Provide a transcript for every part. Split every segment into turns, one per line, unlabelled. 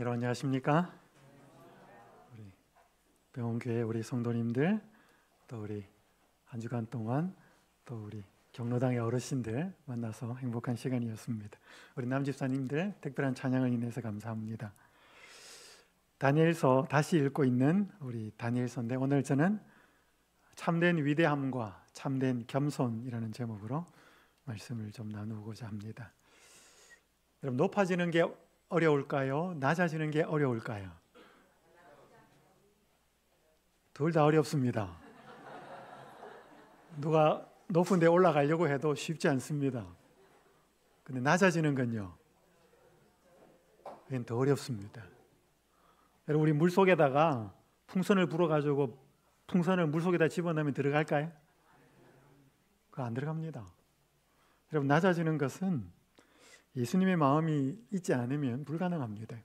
여러분 안녕하십니까? 우리 병원교회 우리 성도님들, 또 우리 한 주간 동안 또 우리 경로당의 어르신들 만나서 행복한 시간이었습니다. 우리 남집사님들 특별한 찬양을 인해서 감사합니다. 다니엘서 다시 읽고 있는 우리 다니엘서인데, 오늘 저는 참된 위대함과 참된 겸손이라는 제목으로 말씀을 좀 나누고자 합니다. 여러분, 높아지는 게 어려울까요? 낮아지는 게 어려울까요? 둘 다 어렵습니다. 누가 높은 데 올라가려고 해도 쉽지 않습니다. 근데 낮아지는 건요, 그건 더 어렵습니다. 여러분, 우리 물속에다가 풍선을 불어가지고 풍선을 물속에다 집어넣으면 들어갈까요? 그거 안 들어갑니다. 여러분, 낮아지는 것은 예수님의 마음이 있지 않으면 불가능합니다.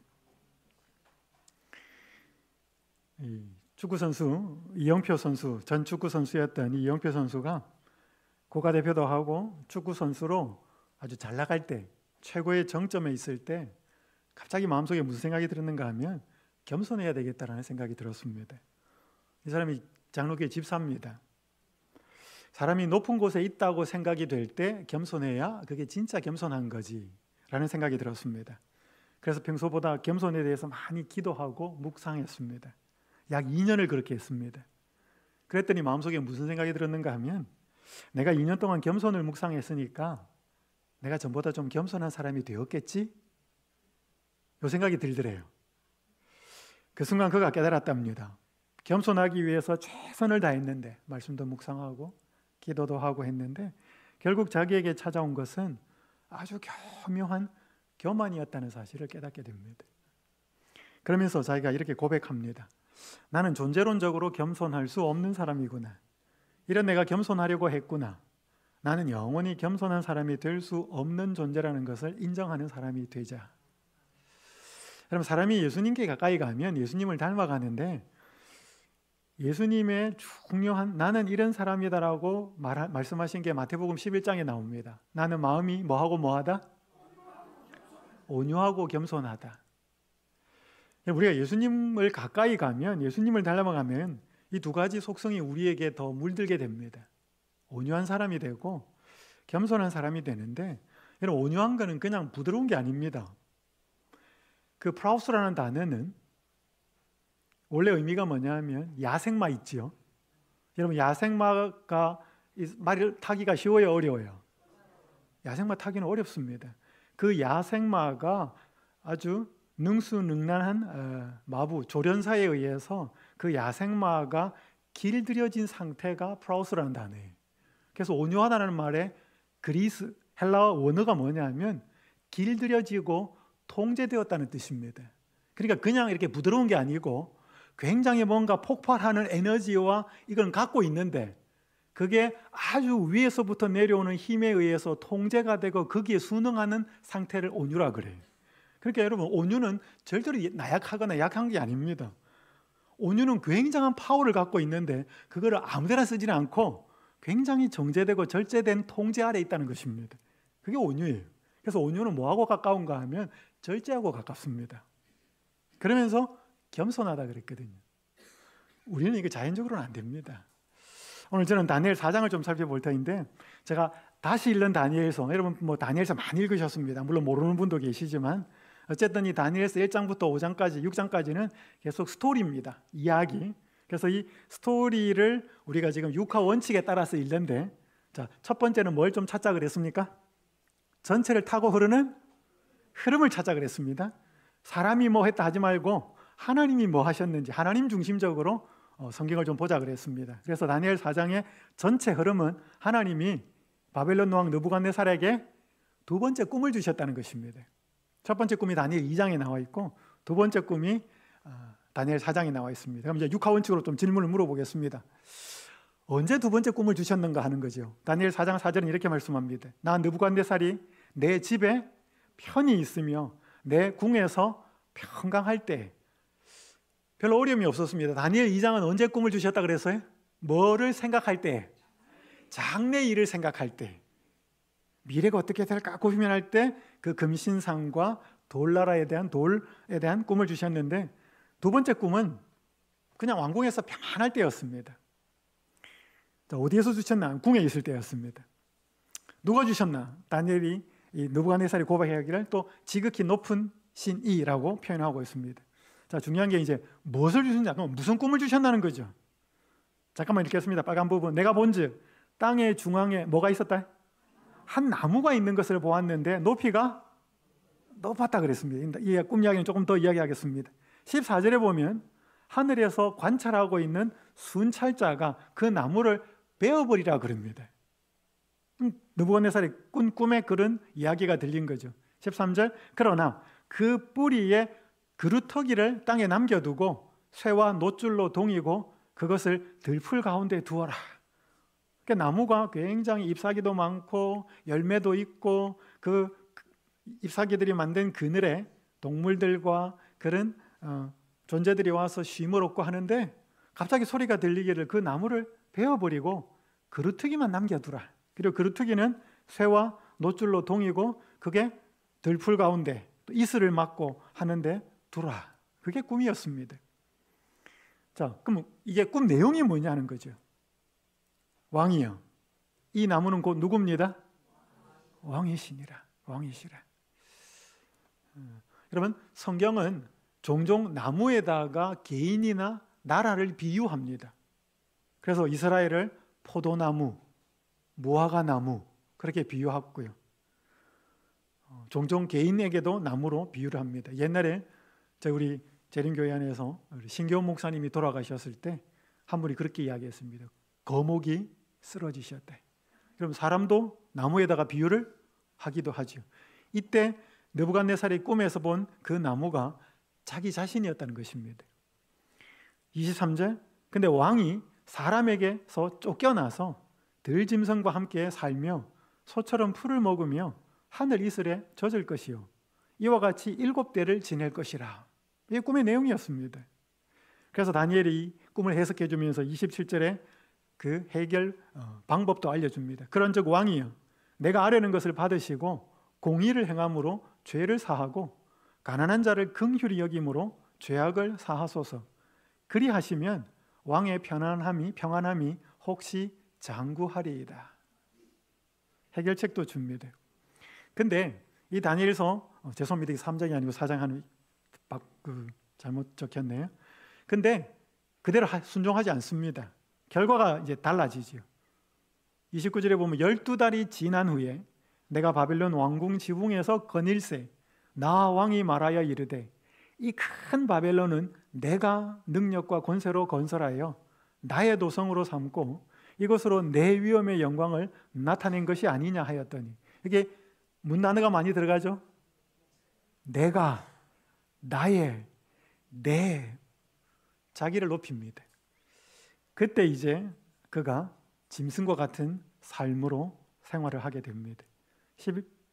축구선수 이영표 선수, 전 축구선수였던 이영표 선수가 국가대표도 하고 축구선수로 아주 잘 나갈 때, 최고의 정점에 있을 때 갑자기 마음속에 무슨 생각이 들었는가 하면 겸손해야 되겠다라는 생각이 들었습니다. 이 사람이 장로교회 집사입니다. 사람이 높은 곳에 있다고 생각이 될 때 겸손해야 그게 진짜 겸손한 거지 라는 생각이 들었습니다. 그래서 평소보다 겸손에 대해서 많이 기도하고 묵상했습니다. 약 2년을 그렇게 했습니다. 그랬더니 마음속에 무슨 생각이 들었는가 하면, 내가 2년 동안 겸손을 묵상했으니까 내가 전보다 좀 겸손한 사람이 되었겠지? 이 생각이 들더래요. 그 순간 그가 깨달았답니다. 겸손하기 위해서 최선을 다했는데, 말씀도 묵상하고 기도도 하고 했는데 결국 자기에게 찾아온 것은 아주 교묘한 교만이었다는 사실을 깨닫게 됩니다. 그러면서 자기가 이렇게 고백합니다. 나는 존재론적으로 겸손할 수 없는 사람이구나. 이런 내가 겸손하려고 했구나. 나는 영원히 겸손한 사람이 될 수 없는 존재라는 것을 인정하는 사람이 되자. 여러분, 사람이 예수님께 가까이 가면 예수님을 닮아가는데, 예수님의 중요한 나는 이런 사람이다라고 말씀하신 게 마태복음 11장에 나옵니다. 나는 마음이 뭐하고 뭐하다? 온유하고 겸손하다. 우리가 예수님을 가까이 가면, 예수님을 닮아가면 이 두 가지 속성이 우리에게 더 물들게 됩니다. 온유한 사람이 되고 겸손한 사람이 되는데, 여러분, 온유한 거는 그냥 부드러운 게 아닙니다. 그 프라우스라는 단어는 원래 의미가 뭐냐면 야생마 있지요. 여러분, 야생마가 말을 타기가 쉬워요, 어려워요? 야생마 타기는 어렵습니다. 그 야생마가 아주 능수능란한 마부, 조련사에 의해서 그 야생마가 길들여진 상태가 프라우스라는 단어예요. 그래서 온유하다는 말에 그리스, 헬라어 원어가 뭐냐면 길들여지고 통제되었다는 뜻입니다. 그러니까 그냥 이렇게 부드러운 게 아니고 굉장히 뭔가 폭발하는 에너지와 이걸 갖고 있는데, 그게 아주 위에서부터 내려오는 힘에 의해서 통제가 되고 거기에 순응하는 상태를 온유라 그래요. 그러니까 여러분, 온유는 절대로 나약하거나 약한 게 아닙니다. 온유는 굉장한 파워를 갖고 있는데 그거를 아무데나 쓰지는 않고 굉장히 정제되고 절제된 통제 아래 있다는 것입니다. 그게 온유예요. 그래서 온유는 뭐하고 가까운가 하면 절제하고 가깝습니다. 그러면서 겸손하다 그랬거든요. 우리는 이게 자연적으로는 안 됩니다. 오늘 저는 다니엘 4장을 좀 살펴볼 터인데, 제가 다시 읽는 다니엘서, 여러분 뭐 다니엘서 많이 읽으셨습니다. 물론 모르는 분도 계시지만 어쨌든 이 다니엘서 1장부터 5장까지 6장까지는 계속 스토리입니다. 이야기. 그래서 이 스토리를 우리가 지금 6화 원칙에 따라서 읽는데, 자, 첫 번째는 뭘 좀 찾자 그랬습니까? 전체를 타고 흐르는 흐름을 찾자 그랬습니다. 사람이 뭐 했다 하지 말고 하나님이 뭐 하셨는지, 하나님 중심적으로 성경을 좀 보자 그랬습니다. 그래서 다니엘 4장의 전체 흐름은 하나님이 바벨론 왕 느부갓네살에게 두 번째 꿈을 주셨다는 것입니다. 첫 번째 꿈이 다니엘 2장에 나와 있고, 두 번째 꿈이 다니엘 4장에 나와 있습니다. 그럼 이제 6화 원칙으로 좀 질문을 물어보겠습니다. 언제 두 번째 꿈을 주셨는가 하는 거죠. 다니엘 4장 4절은 이렇게 말씀합니다. 나 느부갓네살이 내 집에 편히 있으며 내 궁에서 평강할 때. 별로 어려움이 없었습니다. 다니엘 2장은 언제 꿈을 주셨다 그랬어요? 뭐를 생각할 때? 장래 일을 생각할 때. 미래가 어떻게 될까 고민할 때 그 금신상과 돌나라에 대한 꿈을 주셨는데 두 번째 꿈은 그냥 왕궁에서 평안할 때였습니다. 자, 어디에서 주셨나? 궁에 있을 때였습니다. 누가 주셨나? 다니엘이 이 느부갓네살이 고백하기를 또 지극히 높은 신이라고 표현하고 있습니다. 자, 중요한 게 이제 무엇을 주셨냐? 무슨 꿈을 주셨다는 거죠. 잠깐만 읽겠습니다. 빨간 부분. 내가 본즉 땅의 중앙에 뭐가 있었다? 한 나무가 있는 것을 보았는데 높이가 높았다 그랬습니다. 이 꿈 이야기는 조금 더 이야기하겠습니다. 14절에 보면 하늘에서 관찰하고 있는 순찰자가 그 나무를 베어버리라 그럽니다. 느부갓네살이 꾼 꿈에 그런 이야기가 들린 거죠. 13절 그러나 그 뿌리에 그루터기를 땅에 남겨두고 쇠와 노줄로 동이고 그것을 들풀 가운데 두어라. 그러니까 나무가 굉장히 잎사귀도 많고 열매도 있고 그 잎사귀들이 만든 그늘에 동물들과 그런 존재들이 와서 쉼을 얻고 하는데 갑자기 소리가 들리기를 그 나무를 베어버리고 그루터기만 남겨두라. 그리고 그루터기는 쇠와 노줄로 동이고 그게 들풀 가운데 또 이슬을 막고 하는데 두라. 그게 꿈이었습니다. 자, 그럼 이게 꿈 내용이 뭐냐는 거죠. 왕이요. 이 나무는 곧 누굽니다? 왕이시니라. 왕이시라. 여러분, 성경은 종종 나무에다가 개인이나 나라를 비유합니다. 그래서 이스라엘을 포도나무, 무화과나무 그렇게 비유하고요. 종종 개인에게도 나무로 비유를 합니다. 옛날에 우리 재림교회 안에서 신교훈 목사님이 돌아가셨을 때 한 분이 그렇게 이야기했습니다. 거목이 쓰러지셨대. 그럼 사람도 나무에다가 비유를 하기도 하죠. 이때 느부갓네살이 꿈에서 본 그 나무가 자기 자신이었다는 것입니다. 23절 근데 왕이 사람에게서 쫓겨나서 들짐승과 함께 살며 소처럼 풀을 먹으며 하늘 이슬에 젖을 것이요 이와 같이 7대를 지낼 것이라. 이게 꿈의 내용이었습니다. 그래서 다니엘이 꿈을 해석해 주면서 27절에 그 해결 방법도 알려줍니다. 그런즉 왕이여 내가 아뢰는 것을 받으시고 공의를 행함으로 죄를 사하고 가난한 자를 긍휼히 여김으로 죄악을 사하소서. 그리하시면 왕의 평안함이 혹시 장구하리이다. 해결책도 줍니다. 근데 이 다니엘서 죄송합니다. 3장이 아니고 4장 하는 잘못 적혔네요. 근데 그대로 순종하지 않습니다. 결과가 이제 달라지죠. 29절에 보면 12달이 지난 후에 내가 바벨론 왕궁 지붕에서 거닐세 나 왕이 말하여 이르되 이 큰 바벨론은 내가 능력과 권세로 건설하여 나의 도성으로 삼고 이것으로 내 위엄의 영광을 나타낸 것이 아니냐 하였더니 이게 문단어가 많이 들어가죠. 내가 나의 내 자기를 높입니다. 그때 이제 그가 짐승과 같은 삶으로 생활을 하게 됩니다.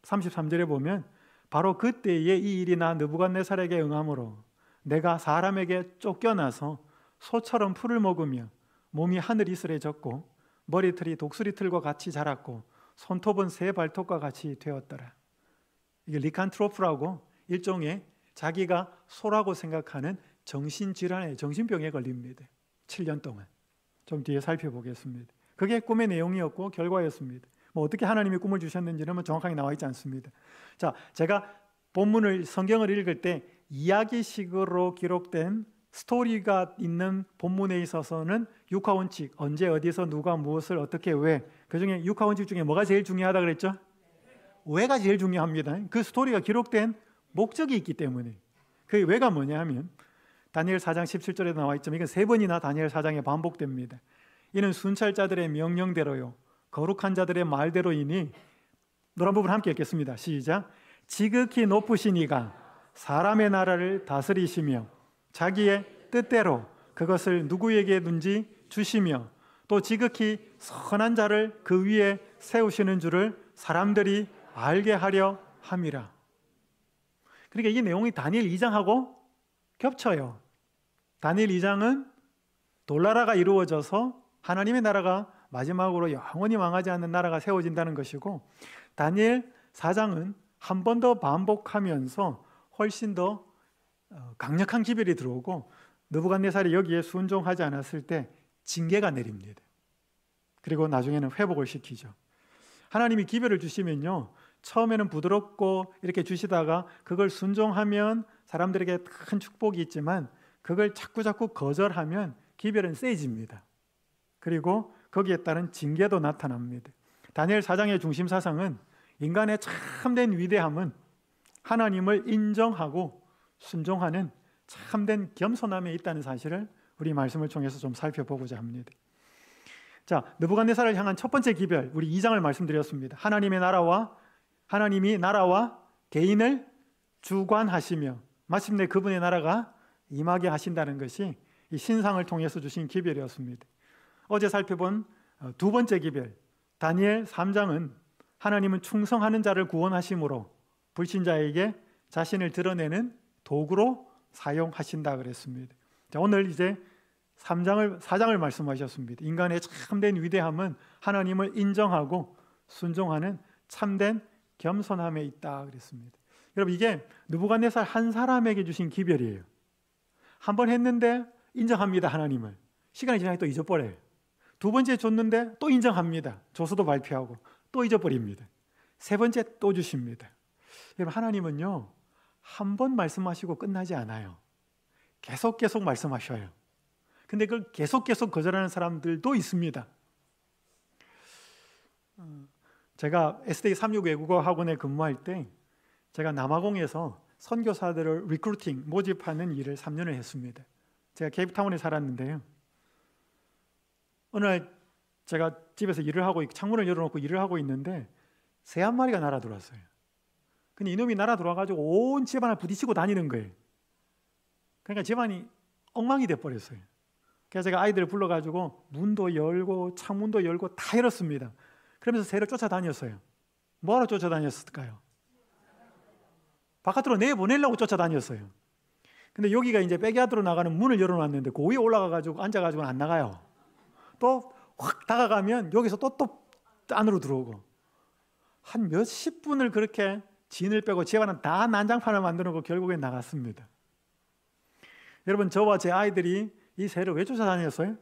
33절에 보면 바로 그때에 이 일이 나 느부갓네살에게 응함으로 내가 사람에게 쫓겨나서 소처럼 풀을 먹으며 몸이 하늘 이슬에 젖고 머리털이 독수리털과 같이 자랐고 손톱은 새 발톱과 같이 되었더라. 이게 리칸트로프라고 일종의 자기가 소라고 생각하는 정신질환에 정신병에 걸립니다. 7년 동안. 좀 뒤에 살펴보겠습니다. 그게 꿈의 내용이었고 결과였습니다. 뭐 어떻게 하나님이 꿈을 주셨는지는 정확하게 나와 있지 않습니다. 자, 제가 본문을 성경을 읽을 때 이야기식으로 기록된 스토리가 있는 본문에 있어서는 육하원칙, 언제 어디서 누가 무엇을 어떻게 왜, 그중에 육하원칙 중에 뭐가 제일 중요하다 그랬죠? 왜가 제일 중요합니다. 그 스토리가 기록된 목적이 있기 때문에. 그 왜가 뭐냐면 다니엘 4장 17절에 나와 있지만 이건 3번이나 다니엘 4장에 반복됩니다. 이는 순찰자들의 명령대로요 거룩한 자들의 말대로이니. 노란 부분 함께 읽겠습니다. 시작. 지극히 높으신 이가 사람의 나라를 다스리시며 자기의 뜻대로 그것을 누구에게든지 주시며 또 지극히 선한 자를 그 위에 세우시는 줄을 사람들이 알게 하려 함이라. 그러니까 이 내용이 다니엘 2장하고 겹쳐요. 다니엘 2장은 돌나라가 이루어져서 하나님의 나라가 마지막으로 영원히 망하지 않는 나라가 세워진다는 것이고, 다니엘 4장은 한 번 더 반복하면서 훨씬 더 강력한 기별이 들어오고 느부갓네살이 여기에 순종하지 않았을 때 징계가 내립니다. 그리고 나중에는 회복을 시키죠. 하나님이 기별을 주시면요, 처음에는 부드럽고 이렇게 주시다가 그걸 순종하면 사람들에게 큰 축복이 있지만 그걸 자꾸 거절하면 기별은 세집니다. 그리고 거기에 따른 징계도 나타납니다. 다니엘 4장의 중심 사상은 인간의 참된 위대함은 하나님을 인정하고 순종하는 참된 겸손함에 있다는 사실을 우리 말씀을 통해서 좀 살펴보고자 합니다. 자, 느부갓네살을 향한 첫 번째 기별, 우리 2장을 말씀드렸습니다. 하나님이 나라와 개인을 주관하시며 마침내 그분의 나라가 임하게 하신다는 것이 이 신상을 통해서 주신 기별이었습니다. 어제 살펴본 두 번째 기별, 다니엘 3장은 하나님은 충성하는 자를 구원하심으로 불신자에게 자신을 드러내는 도구로 사용하신다 그랬습니다. 자, 오늘 이제 4장을 말씀하셨습니다. 인간의 참된 위대함은 하나님을 인정하고 순종하는 참된 겸손함에 있다 그랬습니다. 여러분, 이게 느부갓네살 한 사람에게 주신 기별이에요. 한 번 했는데 인정합니다, 하나님을. 시간이 지나면 또 잊어버려요. 두 번째 줬는데 또 인정합니다. 조서도 발표하고 또 잊어버립니다. 세 번째 또 주십니다. 여러분, 하나님은요, 한 번 말씀하시고 끝나지 않아요. 계속 말씀하셔요. 근데 그걸 계속 거절하는 사람들도 있습니다. 제가 SDA 365 외국어 학원에 근무할 때 제가 남아공에서 선교사들을 리크루팅, 모집하는 일을 3년을 했습니다. 제가 케이프타운에 살았는데요, 어느 날 제가 집에서 일을 하고 창문을 열어놓고 일을 하고 있는데 새 한 마리가 날아 들어왔어요. 근데 이놈이 날아 들어와가지고 온 집안을 부딪히고 다니는 거예요. 그러니까 집안이 엉망이 돼버렸어요. 그래서 제가 아이들을 불러가지고 문도 열고 창문도 열고 다 열었습니다. 그러면서 새를 쫓아다녔어요. 뭐하러 쫓아다녔을까요? 바깥으로 내보내려고 쫓아다녔어요. 근데 여기가 이제 백야드로 나가는 문을 열어놨는데 그 위에 올라가가지고 앉아가지고는 안 나가요. 또 확 다가가면 여기서 또 안으로 들어오고 한 몇십 분을 그렇게 진을 빼고 집안은 다 난장판을 만들어 놓고 결국엔 나갔습니다. 여러분, 저와 제 아이들이 이 새를 왜 쫓아다녔어요?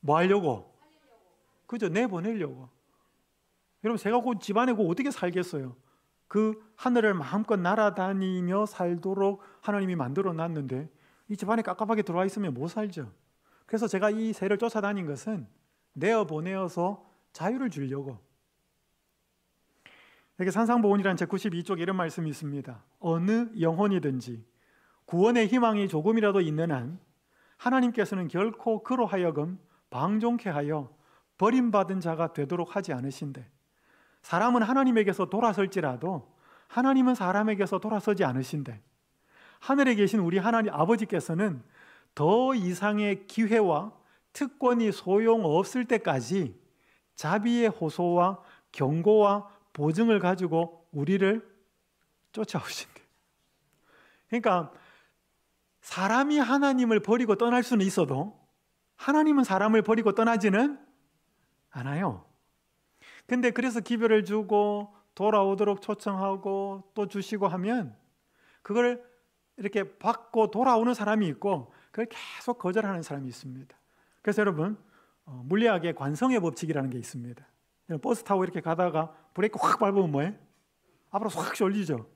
뭐 하려고? 그죠? 내보내려고. 여러분, 새가 그 집안에 어떻게 살겠어요? 그 하늘을 마음껏 날아다니며 살도록 하나님이 만들어 놨는데 이 집안에 깝깝하게 들어와 있으면 못 살죠. 그래서 제가 이 새를 쫓아다닌 것은 내어보내어서 자유를 주려고. 여기 산상보훈이라는 제 92쪽에 이런 말씀이 있습니다. 어느 영혼이든지 구원의 희망이 조금이라도 있는 한 하나님께서는 결코 그로 하여금 방종케 하여 버림받은 자가 되도록 하지 않으신대. 사람은 하나님에게서 돌아설지라도 하나님은 사람에게서 돌아서지 않으신대. 하늘에 계신 우리 하나님 아버지께서는 더 이상의 기회와 특권이 소용없을 때까지 자비의 호소와 경고와 보증을 가지고 우리를 쫓아오신대. 그러니까 사람이 하나님을 버리고 떠날 수는 있어도 하나님은 사람을 버리고 떠나지는 않아요. 근데 그래서 기별을 주고 돌아오도록 초청하고 또 주시고 하면 그걸 이렇게 받고 돌아오는 사람이 있고 그걸 계속 거절하는 사람이 있습니다. 그래서 여러분, 물리학의 관성의 법칙이라는 게 있습니다. 버스 타고 이렇게 가다가 브레이크 확 밟으면 뭐해? 앞으로 확 쏠리죠.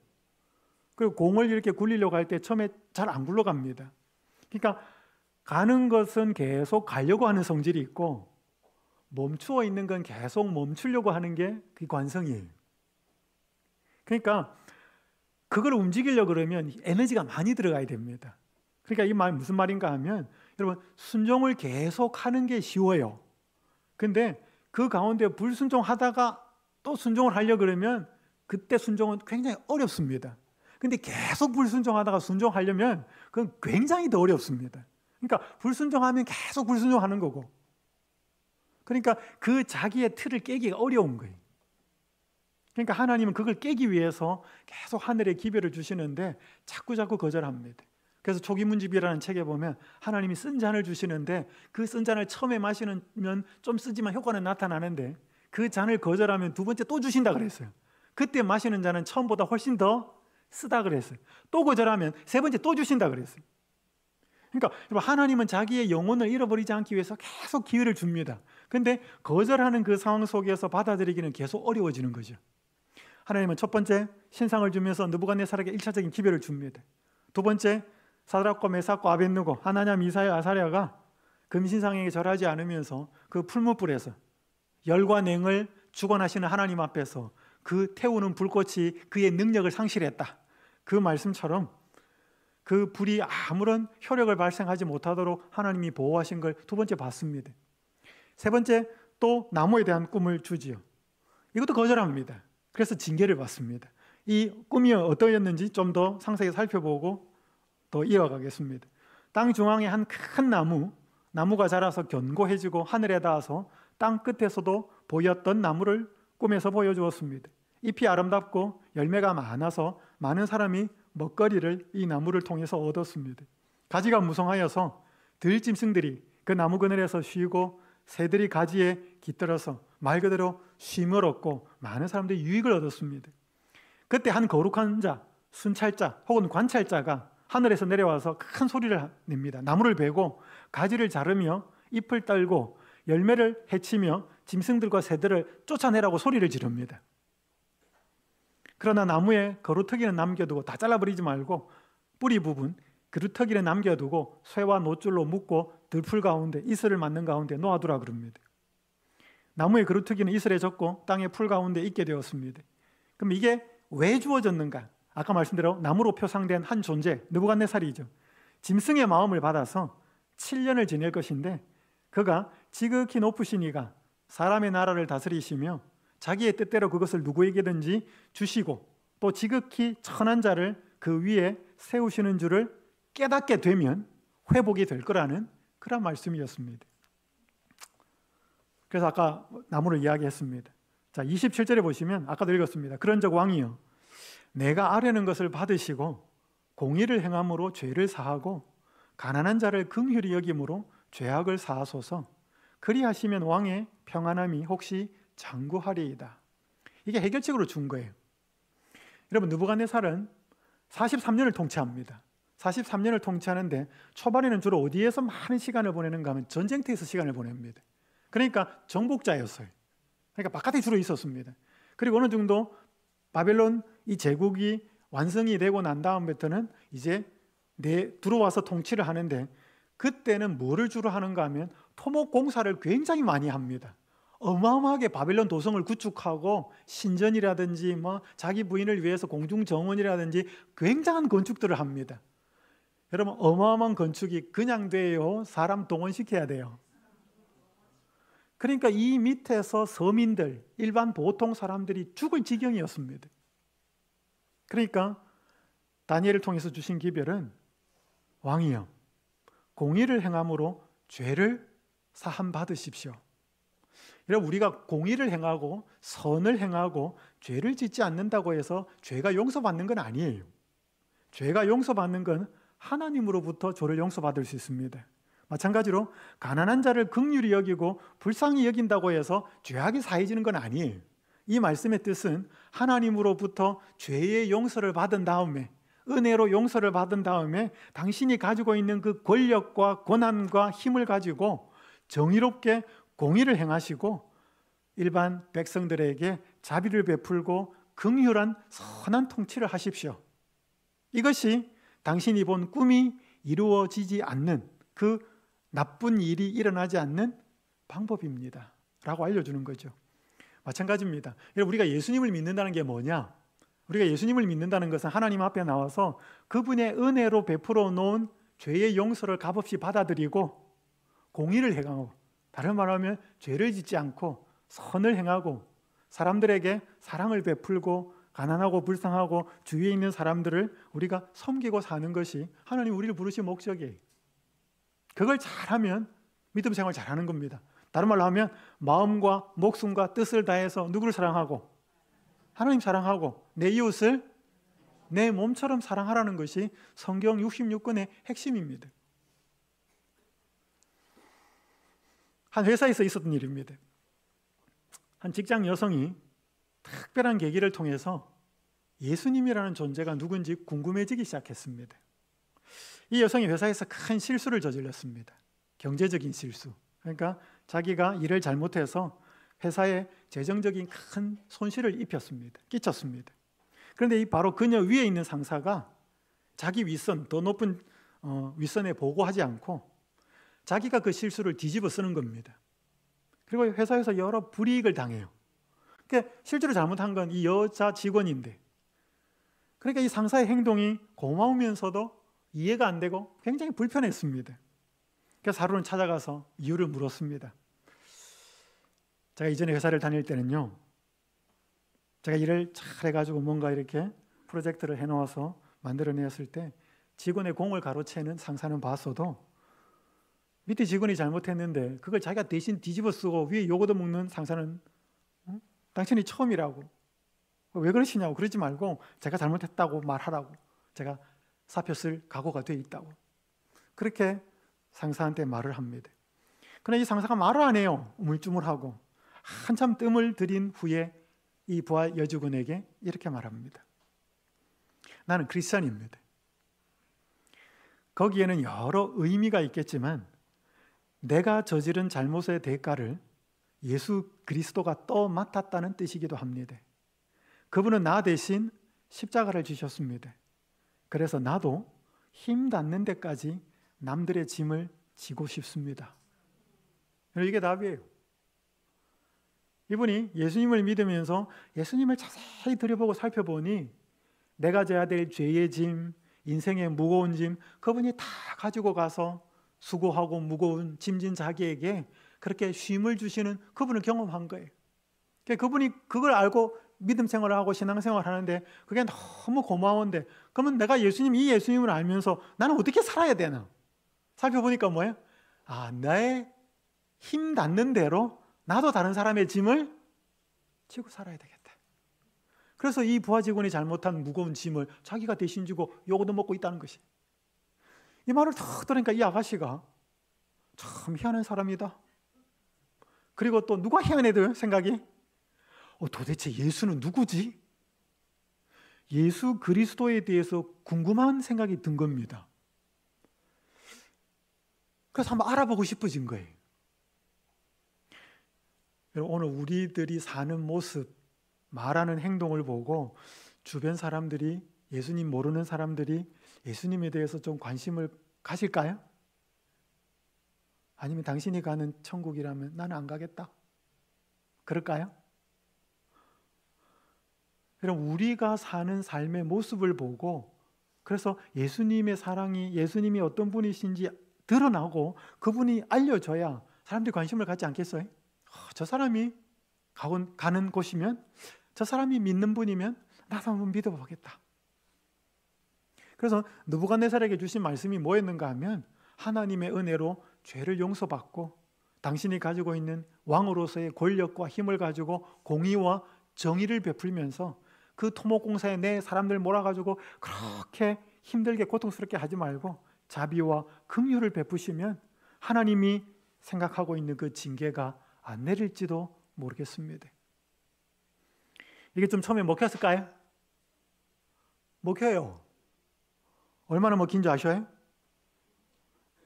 그리고 공을 이렇게 굴리려고 할 때 처음에 잘 안 굴러갑니다. 그러니까 가는 것은 계속 가려고 하는 성질이 있고 멈추어 있는 건 계속 멈추려고 하는 게 그 관성이에요. 그러니까 그걸 움직이려고 그러면 에너지가 많이 들어가야 됩니다. 그러니까 이 말 무슨 말인가 하면 여러분, 순종을 계속 하는 게 쉬워요. 근데 그 가운데 불순종하다가 또 순종을 하려고 그러면 그때 순종은 굉장히 어렵습니다. 근데 계속 불순종하다가 순종하려면 그건 굉장히 더 어렵습니다. 그러니까 불순종하면 계속 불순종하는 거고, 그러니까 그 자기의 틀을 깨기가 어려운 거예요. 그러니까 하나님은 그걸 깨기 위해서 계속 하늘에 기별을 주시는데 자꾸 거절합니다. 그래서 초기문집이라는 책에 보면 하나님이 쓴 잔을 주시는데 그 쓴 잔을 처음에 마시면 좀 쓰지만 효과는 나타나는데 그 잔을 거절하면 두 번째 또 주신다 그랬어요. 그때 마시는 잔은 처음보다 훨씬 더 쓰다 그랬어요. 또 거절하면 세 번째 또 주신다 그랬어요. 그러니까 하나님은 자기의 영혼을 잃어버리지 않기 위해서 계속 기회를 줍니다. 근데 거절하는 그 상황 속에서 받아들이기는 계속 어려워지는 거죠. 하나님은 첫 번째 신상을 주면서 느부갓네살에게 1차적인 기별을 줍니다. 두 번째 사드락과 메삭과 아벳느고, 하나냐, 미사엘, 아사랴가 금신상에게 절하지 않으면서 그 풀무불에서 열과 냉을 주관하시는 하나님 앞에서 그 태우는 불꽃이 그의 능력을 상실했다. 그 말씀처럼 그 불이 아무런 효력을 발생하지 못하도록 하나님이 보호하신 걸 두 번째 봤습니다. 세 번째, 또 나무에 대한 꿈을 주지요. 이것도 거절합니다. 그래서 징계를 받습니다. 이 꿈이 어떠했는지 좀 더 상세히 살펴보고 또 이어가겠습니다. 땅 중앙에 한 큰 나무가 자라서 견고해지고 하늘에 닿아서 땅 끝에서도 보였던 나무를 꿈에서 보여주었습니다. 잎이 아름답고 열매가 많아서 많은 사람이 먹거리를 이 나무를 통해서 얻었습니다. 가지가 무성하여서 들짐승들이 그 나무 그늘에서 쉬고 새들이 가지에 깃들어서 말 그대로 쉼을 얻고 많은 사람들이 유익을 얻었습니다. 그때 한 거룩한 자, 순찰자 혹은 관찰자가 하늘에서 내려와서 큰 소리를 냅니다. 나무를 베고 가지를 자르며 잎을 떨고 열매를 해치며 짐승들과 새들을 쫓아내라고 소리를 지릅니다. 그러나 나무에 거루터기는 남겨두고 다 잘라버리지 말고 뿌리 부분 그루터기는 남겨두고 쇠와 노줄로 묶고 들풀 가운데 이슬을 맞는 가운데 놓아두라 그럽니다. 나무의 그루터기는 이슬에 젖고 땅의 풀 가운데 있게 되었습니다. 그럼 이게 왜 주어졌는가? 아까 말씀대로 나무로 표상된 한 존재, 느부갓네살이죠. 짐승의 마음을 받아서 7년을 지낼 것인데 그가 지극히 높으신 이가 사람의 나라를 다스리시며 자기의 뜻대로 그것을 누구에게든지 주시고 또 지극히 천한 자를 그 위에 세우시는 줄을 깨닫게 되면 회복이 될 거라는 그런 말씀이었습니다. 그래서 아까 나무를 이야기했습니다. 자, 27절에 보시면 아까도 읽었습니다. 그런즉 왕이여 내가 아뢰는 것을 받으시고 공의를 행함으로 죄를 사하고 가난한 자를 긍휼히 여김으로 죄악을 사하소서. 그리하시면 왕의 평안함이 혹시 장구하리이다. 이게 해결책으로 준 거예요. 여러분, 느부갓네살은 43년을 통치합니다. 43년을 통치하는데 초반에는 주로 어디에서 많은 시간을 보내는가 하면 전쟁터에서 시간을 보냅니다. 그러니까 정복자였어요. 그러니까 바깥에 주로 있었습니다. 그리고 어느 정도 바벨론 이 제국이 완성이 되고 난 다음부터는 이제 들어와서 통치를 하는데 그때는 뭐를 주로 하는가 하면 토목 공사를 굉장히 많이 합니다. 어마어마하게 바벨론 도성을 구축하고 신전이라든지 자기 부인을 위해서 공중 정원이라든지 굉장한 건축들을 합니다. 여러분, 어마어마한 건축이 그냥 돼요? 사람 동원시켜야 돼요? 그러니까 이 밑에서 서민들, 일반 보통 사람들이 죽을 지경이었습니다. 그러니까 다니엘을 통해서 주신 기별은 왕이여 공의를 행함으로 죄를 사함 받으십시오. 여러분, 우리가 공의를 행하고 선을 행하고 죄를 짓지 않는다고 해서 죄가 용서받는 건 아니에요. 죄가 용서받는 건 하나님으로부터 죄를 용서받을 수 있습니다. 마찬가지로 가난한 자를 긍휼히 여기고 불쌍히 여긴다고 해서 죄악이 사해지는 건 아니에요. 이 말씀의 뜻은 하나님으로부터 죄의 용서를 받은 다음에, 은혜로 용서를 받은 다음에 당신이 가지고 있는 그 권력과 권한과 힘을 가지고 정의롭게 공의를 행하시고 일반 백성들에게 자비를 베풀고 긍휼한 선한 통치를 하십시오. 이것이 당신이 본 꿈이 이루어지지 않는 그 나쁜 일이 일어나지 않는 방법입니다 라고 알려주는 거죠. 마찬가지입니다. 우리가 예수님을 믿는다는 게 뭐냐? 우리가 예수님을 믿는다는 것은 하나님 앞에 나와서 그분의 은혜로 베풀어 놓은 죄의 용서를 값없이 받아들이고 공의를 행하고, 다른 말하면 죄를 짓지 않고 선을 행하고 사람들에게 사랑을 베풀고 가난하고 불쌍하고 주위에 있는 사람들을 우리가 섬기고 사는 것이 하나님 우리를 부르신 목적이에요. 그걸 잘하면 믿음 생활 잘하는 겁니다. 다른 말로 하면 마음과 목숨과 뜻을 다해서 누구를 사랑하고? 하나님 사랑하고 내 이웃을 내 몸처럼 사랑하라는 것이 성경 66권의 핵심입니다. 한 회사에서 있었던 일입니다. 한 직장 여성이 특별한 계기를 통해서 예수님이라는 존재가 누군지 궁금해지기 시작했습니다. 이 여성이 회사에서 큰 실수를 저질렀습니다. 경제적인 실수. 그러니까 자기가 일을 잘못해서 회사에 재정적인 큰 손실을 끼쳤습니다. 그런데 바로 그녀 위에 있는 상사가 자기 윗선, 더 높은 윗선에 보고하지 않고 자기가 그 실수를 뒤집어 쓰는 겁니다. 그리고 회사에서 여러 불이익을 당해요. 그러니까 실제로 잘못한 건 이 여자 직원인데, 그러니까 이 상사의 행동이 고마우면서도 이해가 안 되고 굉장히 불편했습니다. 그래서 하루는 찾아가서 이유를 물었습니다. 제가 이전에 회사를 다닐 때는요, 제가 일을 잘 해가지고 뭔가 이렇게 프로젝트를 해놓아서 만들어냈을 때 직원의 공을 가로채는 상사는 봤어도 밑에 직원이 잘못했는데 그걸 자기가 대신 뒤집어 쓰고 위에 요거도 먹는 상사는 당신이 처음이라고, 왜 그러시냐고, 그러지 말고 제가 잘못했다고 말하라고, 제가 사표 쓸 각오가 돼 있다고, 그렇게 상사한테 말을 합니다. 그러나 이 상사가 말을 안 해요. 우물쭈물하고 한참 뜸을 들인 후에 이 부하 여직원에게 이렇게 말합니다. 나는 크리스찬입니다. 거기에는 여러 의미가 있겠지만 내가 저지른 잘못의 대가를 예수 그리스도가 떠맡았다는 뜻이기도 합니다. 그분은 나 대신 십자가를 지셨습니다. 그래서 나도 힘 닿는 데까지 남들의 짐을 지고 싶습니다. 이게 답이에요. 이분이 예수님을 믿으면서 예수님을 자세히 들여보고 살펴보니 내가 져야 될 죄의 짐, 인생의 무거운 짐, 그분이 다 가지고 가서 수고하고 무거운 짐진 자기에게 그렇게 쉼을 주시는 그분을 경험한 거예요. 그분이 그걸 알고 믿음 생활을 하고 신앙생활을 하는데 그게 너무 고마운데, 그러면 내가 이 예수님을 알면서 나는 어떻게 살아야 되나? 살펴보니까 뭐예요? 나의 힘 닿는 대로 나도 다른 사람의 짐을 지고 살아야 되겠다. 그래서 이 부하 직원이 잘못한 무거운 짐을 자기가 대신 지고 요거도 먹고 있다는 것이. 이 말을 딱 들으니까 이 아가씨가 참 희한한 사람이다. 그리고 또 누가 희한해도 생각이, 도대체 예수는 누구지? 예수 그리스도에 대해서 궁금한 생각이 든 겁니다. 그래서 한번 알아보고 싶어진 거예요. 오늘 우리들이 사는 모습, 말하는 행동을 보고 주변 사람들이, 예수님 모르는 사람들이 예수님에 대해서 좀 관심을 가질까요? 아니면 당신이 가는 천국이라면 나는 안 가겠다, 그럴까요? 그럼 우리가 사는 삶의 모습을 보고, 그래서 예수님의 사랑이, 예수님이 어떤 분이신지 드러나고 그분이 알려져야 사람들이 관심을 갖지 않겠어요? 저 사람이 가는 곳이면, 저 사람이 믿는 분이면 나도 한번 믿어보겠다. 그래서 느부갓네살에게 주신 말씀이 뭐였는가 하면, 하나님의 은혜로 죄를 용서받고 당신이 가지고 있는 왕으로서의 권력과 힘을 가지고 공의와 정의를 베풀면서 그 토목공사에 내 사람들 몰아가지고 그렇게 힘들게 고통스럽게 하지 말고 자비와 긍휼을 베푸시면 하나님이 생각하고 있는 그 징계가 안 내릴지도 모르겠습니다. 이게 좀 처음에 먹혔을까요? 먹혀요. 얼마나 먹힌 줄 아셔요?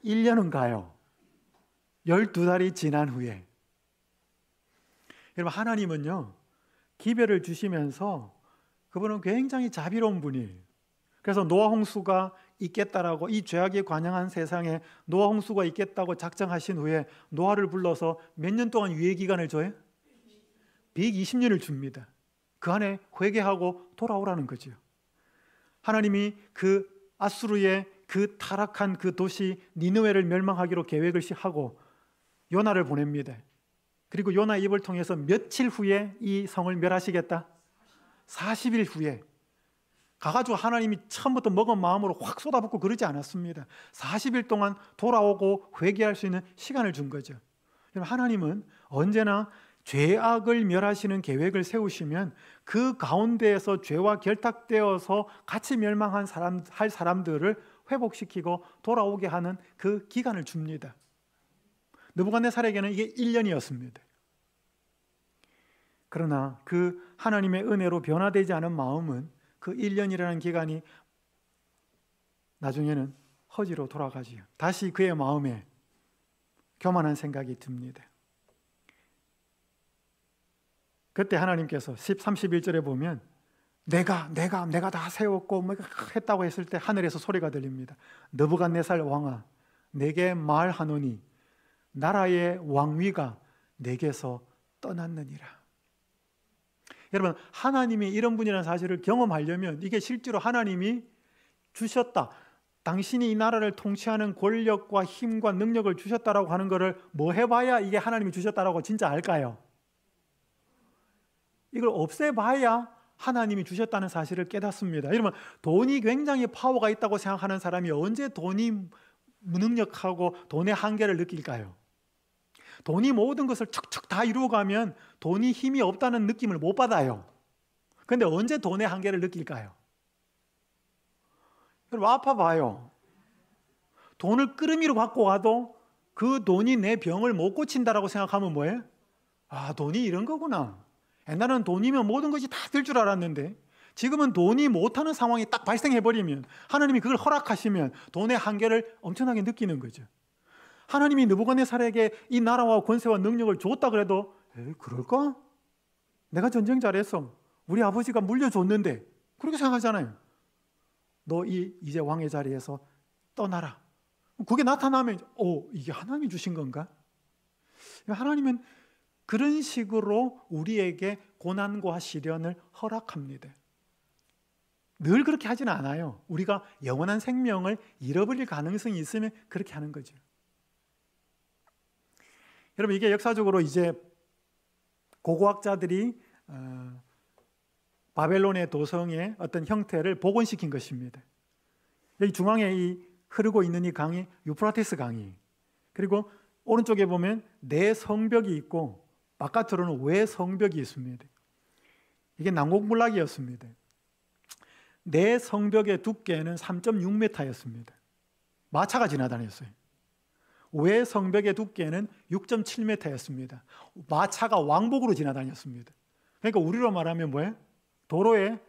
1년은 가요. 12달이 지난 후에. 여러분, 하나님은요, 기별을 주시면서 그분은 굉장히 자비로운 분이에요. 그래서 노아 홍수가 있겠다라고, 이 죄악에 관영한 세상에 노아 홍수가 있겠다고 작정하신 후에 노아를 불러서 몇 년 동안 유예 기간을 줘요? 120년을 줍니다. 그 안에 회개하고 돌아오라는 거죠. 하나님이 그 아수르의 그 타락한 그 도시 니느웨를 멸망하기로 계획을 하고 요나를 보냅니다. 그리고 요나 입을 통해서 며칠 후에 이 성을 멸하시겠다? 40일 후에 가가지고 하나님이 처음부터 먹은 마음으로 확 쏟아붓고 그러지 않았습니다. 40일 동안 돌아오고 회개할 수 있는 시간을 준 거죠. 하나님은 언제나 죄악을 멸하시는 계획을 세우시면 그 가운데에서 죄와 결탁되어서 같이 멸망한 사람들을 회복시키고 돌아오게 하는 그 기간을 줍니다. 느부갓네살에게는 이게 1년이었습니다. 그러나 그 하나님의 은혜로 변화되지 않은 마음은 그 1년이라는 기간이 나중에는 허지로 돌아가지요. 다시 그의 마음에 교만한 생각이 듭니다. 그때 하나님께서 31절에 보면 내가 다 세웠고 뭐 했다고 했을 때 하늘에서 소리가 들립니다. 느부갓네살 왕아, 내게 말하노니 나라의 왕위가 내게서 떠났느니라. 여러분, 하나님이 이런 분이라는 사실을 경험하려면 이게 실제로 하나님이 주셨다, 당신이 이 나라를 통치하는 권력과 힘과 능력을 주셨다라고 하는 것을 뭐 해봐야 이게 하나님이 주셨다라고 진짜 알까요? 이걸 없애봐야 하나님이 주셨다는 사실을 깨닫습니다. 여러분, 돈이 굉장히 파워가 있다고 생각하는 사람이 언제 돈이 무능력하고 돈의 한계를 느낄까요? 돈이 모든 것을 척척 다 이루어가면 돈이 힘이 없다는 느낌을 못 받아요. 그런데 언제 돈의 한계를 느낄까요? 여러분, 아파봐요. 돈을 끄러미로 갖고 가도 그 돈이 내 병을 못 고친다라고 생각하면 뭐예요? 아, 돈이 이런 거구나. 옛날에는 돈이면 모든 것이 다 될 줄 알았는데 지금은 돈이 못하는 상황이 딱 발생해버리면, 하나님이 그걸 허락하시면 돈의 한계를 엄청나게 느끼는 거죠. 하나님이 느부갓네살에게 이 나라와 권세와 능력을 줬다 그래도 그럴까? 내가 전쟁 잘했어. 우리 아버지가 물려줬는데, 그렇게 생각하잖아요. 너 이제 왕의 자리에서 떠나라. 그게 나타나면 이게 하나님이 주신 건가? 하나님은 그런 식으로 우리에게 고난과 시련을 허락합니다. 늘 그렇게 하지는 않아요. 우리가 영원한 생명을 잃어버릴 가능성이 있으면 그렇게 하는 거죠. 여러분, 이게 역사적으로 이제 고고학자들이 바벨론의 도성의 어떤 형태를 복원시킨 것입니다. 여기 중앙에 흐르고 있는 이 강이 유프라테스 강이, 그리고 오른쪽에 보면 내 성벽이 있고 바깥으로는 외 성벽이 있습니다. 이게 난공불락이었습니다. 내 성벽의 두께는 3.6m였습니다. 마차가 지나다녔어요. 외 성벽의 두께는 6.7m였습니다. 마차가 왕복으로 지나다녔습니다. 그러니까 우리로 말하면 뭐예요? 도로에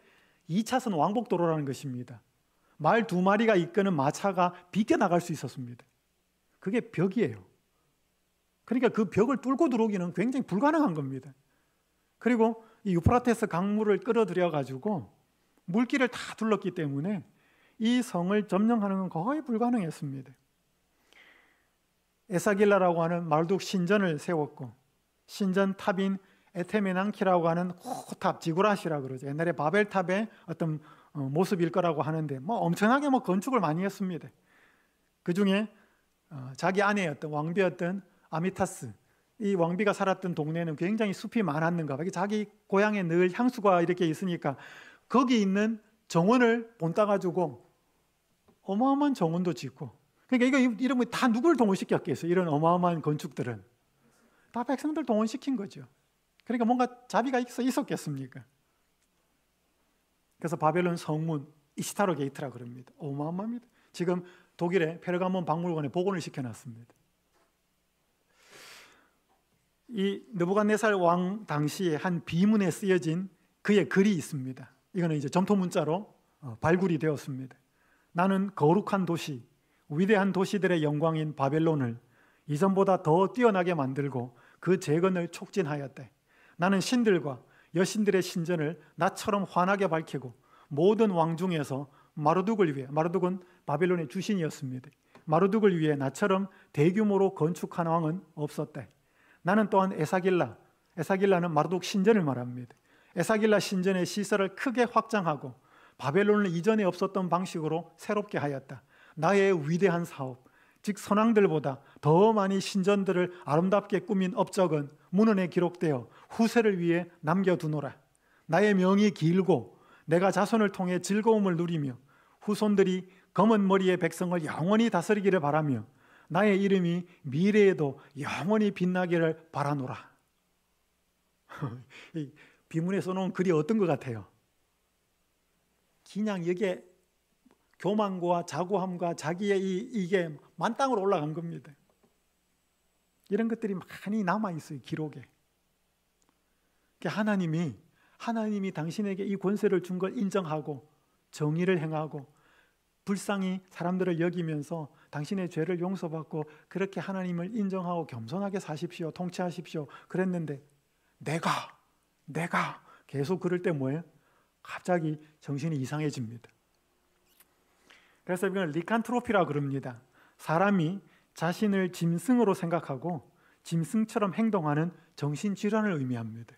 2차선 왕복도로라는 것입니다. 말 2마리가 이끄는 마차가 비껴나갈 수 있었습니다. 그게 벽이에요. 그러니까 그 벽을 뚫고 들어오기는 굉장히 불가능한 겁니다. 그리고 이 유프라테스 강물을 끌어들여 가지고 물길을 다 둘렀기 때문에 이 성을 점령하는 건 거의 불가능했습니다. 에사길라라고 하는 마르둑 신전을 세웠고, 신전 탑인 에테메난키라고 하는 호탑, 지구라시라고 그러죠. 옛날에 바벨탑의 어떤 모습일 거라고 하는데 엄청나게 건축을 많이 했습니다. 그 중에 자기 아내였던 왕비였던 아미타스, 이 왕비가 살았던 동네는 굉장히 숲이 많았는가 봐. 자기 고향에 늘 향수가 이렇게 있으니까 거기 있는 정원을 본따 가지고 어마어마한 정원도 짓고, 그러니까 이런 거 다 누굴 동원시켰겠어요? 이런 어마어마한 건축들은 다 백성들 동원시킨 거죠. 그러니까 뭔가 자비가 있었겠습니까? 그래서 바벨론 성문 이시타로 게이트라고 그럽니다. 어마어마합니다. 지금 독일의 페르가몬 박물관에 복원을 시켜놨습니다. 이 느부갓네살 왕 당시에 한 비문에 쓰여진 그의 글이 있습니다. 이거는 이제 점토 문자로 발굴이 되었습니다. 나는 거룩한 도시, 위대한 도시들의 영광인 바벨론을 이전보다 더 뛰어나게 만들고 그 재건을 촉진하였대. 나는 신들과 여신들의 신전을 나처럼 환하게 밝히고 모든 왕 중에서 마르둑을 위해, 마르둑은 바벨론의 주신이었습니다. 마르둑을 위해 나처럼 대규모로 건축한 왕은 없었대. 나는 또한 에사길라는 마르둑 신전을 말합니다. 에사길라 신전의 시설을 크게 확장하고 바벨론을 이전에 없었던 방식으로 새롭게 하였다. 나의 위대한 사업, 즉 선왕들보다 더 많이 신전들을 아름답게 꾸민 업적은 문헌에 기록되어 후세를 위해 남겨두노라. 나의 명이 길고 내가 자손을 통해 즐거움을 누리며 후손들이 검은 머리의 백성을 영원히 다스리기를 바라며 나의 이름이 미래에도 영원히 빛나기를 바라노라. 이 비문에 써놓은 글이 어떤 것 같아요? 그냥 여기에 교만과 자고함과 자기의 이게 만땅으로 올라간 겁니다. 이런 것들이 많이 남아있어요, 기록에. 하나님이 당신에게 이 권세를 준 걸 인정하고 정의를 행하고 불쌍히 사람들을 여기면서 당신의 죄를 용서받고 그렇게 하나님을 인정하고 겸손하게 사십시오. 통치하십시오. 그랬는데 내가 계속 그럴 때 뭐예요? 갑자기 정신이 이상해집니다. 그래서 이걸 리칸트로피라고 그럽니다. 사람이 자신을 짐승으로 생각하고 짐승처럼 행동하는 정신질환을 의미합니다.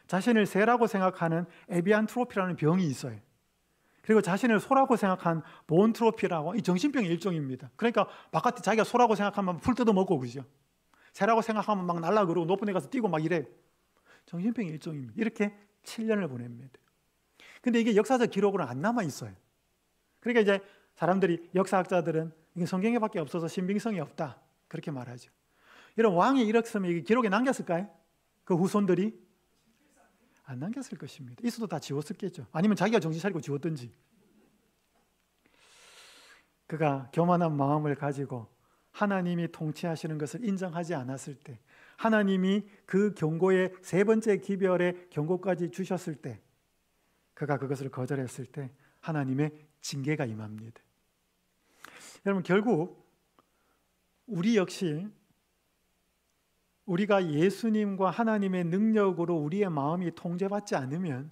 자신을 새라고 생각하는 에비안트로피라는 병이 있어요. 그리고 자신을 소라고 생각한 보온트로피라고, 이 정신병의 일종입니다. 그러니까 바깥에 자기가 소라고 생각하면 풀 뜯어먹고 그죠? 새라고 생각하면 막 날라 그러고 높은 데 가서 뛰고 막 이래요. 정신병의 일종입니다. 이렇게 7년을 보냅니다. 근데 이게 역사적 기록으로 안 남아 있어요. 그러니까 이제 사람들이, 역사학자들은 이게 성경에밖에 없어서 신빙성이 없다 그렇게 말하죠. 이런 왕이 이렇으면 이게 기록에 남겼을까요? 그 후손들이 안 남겼을 것입니다. 있어도 다 지웠었겠죠. 아니면 자기가 정신 차리고 지웠든지. 그가 교만한 마음을 가지고 하나님이 통치하시는 것을 인정하지 않았을 때, 하나님이 그 경고의 세 번째 기별의 경고까지 주셨을 때, 그가 그것을 거절했을 때 하나님의 징계가 임합니다. 여러분, 결국 우리 역시 우리가 예수님과 하나님의 능력으로 우리의 마음이 통제받지 않으면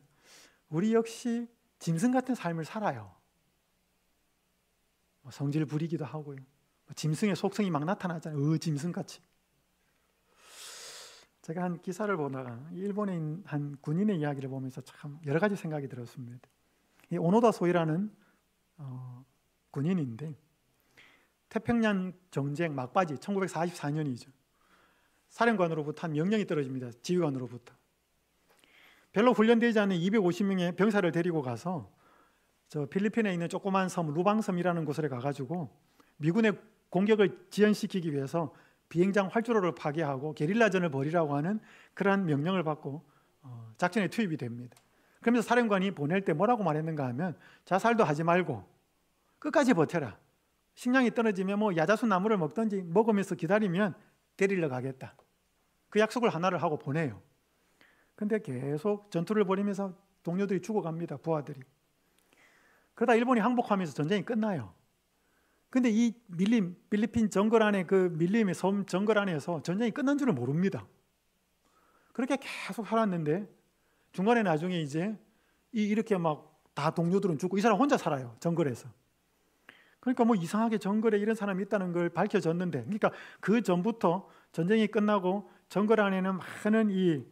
우리 역시 짐승 같은 삶을 살아요. 성질 부리기도 하고요. 짐승의 속성이 막 나타나잖아요. 짐승같이. 제가 한 기사를 보다가 일본에 있는 한 군인의 이야기를 보면서 참 여러 가지 생각이 들었습니다. 이 오노다 소이라는 군인인데, 태평양 전쟁 막바지 1944년이죠. 사령관으로부터 한 명령이 떨어집니다. 지휘관으로부터. 별로 훈련되지 않은 250명의 병사를 데리고 가서 저 필리핀에 있는 조그만 섬 루방섬이라는 곳에 가가지고 미군의 공격을 지연시키기 위해서 비행장 활주로를 파괴하고 게릴라전을 벌이라고 하는 그러한 명령을 받고 작전에 투입이 됩니다. 그러면서 사령관이 보낼 때 뭐라고 말했는가 하면, 자살도 하지 말고 끝까지 버텨라. 식량이 떨어지면 뭐 야자수 나무를 먹든지 먹으면서 기다리면 데리러 가겠다. 그 약속을 하나를 하고 보내요. 근데 계속 전투를 벌이면서 동료들이 죽어갑니다. 부하들이. 그러다 일본이 항복하면서 전쟁이 끝나요. 근데 이 밀림, 필리핀 정글 안에 그 밀림의 섬 정글 안에서 전쟁이 끝난 줄을 모릅니다. 그렇게 계속 살았는데 중간에 나중에 이제 이렇게 막 다 동료들은 죽고 이 사람 혼자 살아요. 정글에서. 그러니까 뭐 이상하게 정글에 이런 사람이 있다는 걸 밝혀졌는데, 그러니까 그 전부터 전쟁이 끝나고 정글 안에는 많은 이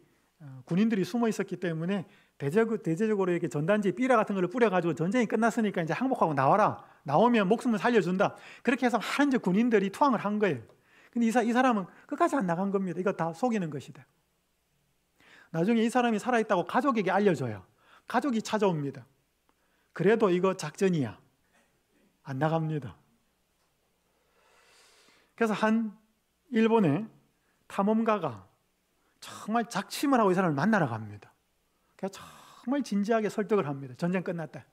군인들이 숨어 있었기 때문에 대대적으로 이렇게 전단지 삐라 같은 걸 뿌려가지고 전쟁이 끝났으니까 이제 항복하고 나와라. 나오면 목숨을 살려준다. 그렇게 해서 많은 군인들이 투항을 한 거예요. 근데 이 사람은 끝까지 안 나간 겁니다. 이거 다 속이는 것이다. 나중에 이 사람이 살아있다고 가족에게 알려줘요. 가족이 찾아옵니다. 그래도 이거 작전이야. 안 나갑니다. 그래서 한 일본의 탐험가가 정말 작심을 하고 이 사람을 만나러 갑니다. 그래서 정말 진지하게 설득을 합니다. 전쟁 끝났다.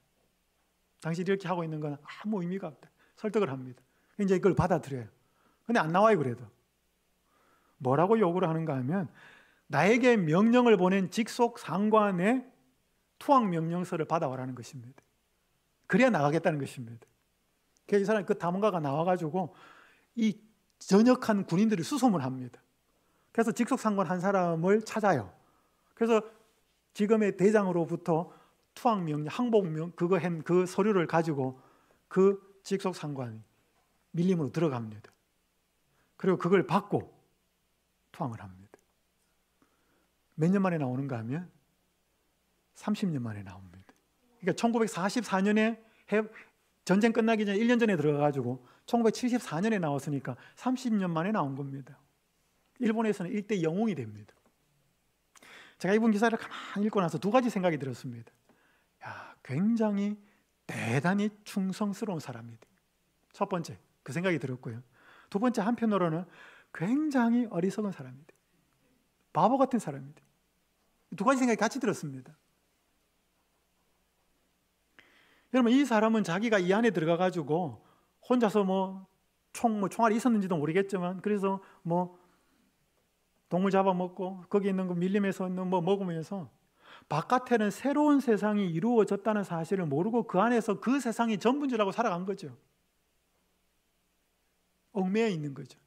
당신이 이렇게 하고 있는 건 아무 의미가 없다. 설득을 합니다. 이제 이걸 받아들여요. 근데 안 나와요. 그래도 뭐라고 요구를 하는가 하면, 나에게 명령을 보낸 직속 상관의 투항 명령서를 받아오라는 것입니다. 그래야 나가겠다는 것입니다. 그래서 이 사람, 그 탐험가가 나와가지고 이 전역한 군인들이 수소문 합니다. 그래서 직속 상관 한 사람을 찾아요. 그래서 지금의 대장으로부터 투항 명령, 항복 명 그거 한 그 서류를 가지고 그 직속 상관이 밀림으로 들어갑니다. 그리고 그걸 받고 투항을 합니다. 몇 년 만에 나오는가 하면 30년 만에 나옵니다. 그러니까 1944년에 전쟁 끝나기 전에 1년 전에 들어가가지고 1974년에 나왔으니까 30년 만에 나온 겁니다. 일본에서는 일대 영웅이 됩니다. 제가 이번 기사를 가만히 읽고 나서 두 가지 생각이 들었습니다. 굉장히 대단히 충성스러운 사람이다. 첫 번째, 그 생각이 들었고요. 두 번째, 한편으로는 굉장히 어리석은 사람이다. 바보 같은 사람이다. 두 가지 생각이 같이 들었습니다. 여러분, 이 사람은 자기가 이 안에 들어가가지고 혼자서 총알이 있었는지도 모르겠지만, 그래서 동물 잡아먹고 거기 있는 거 밀림에서 있는 뭐 먹으면서 바깥에는 새로운 세상이 이루어졌다는 사실을 모르고 그 안에서 그 세상이 전부인 줄 알고 살아간 거죠. 얽매여 있는 거죠.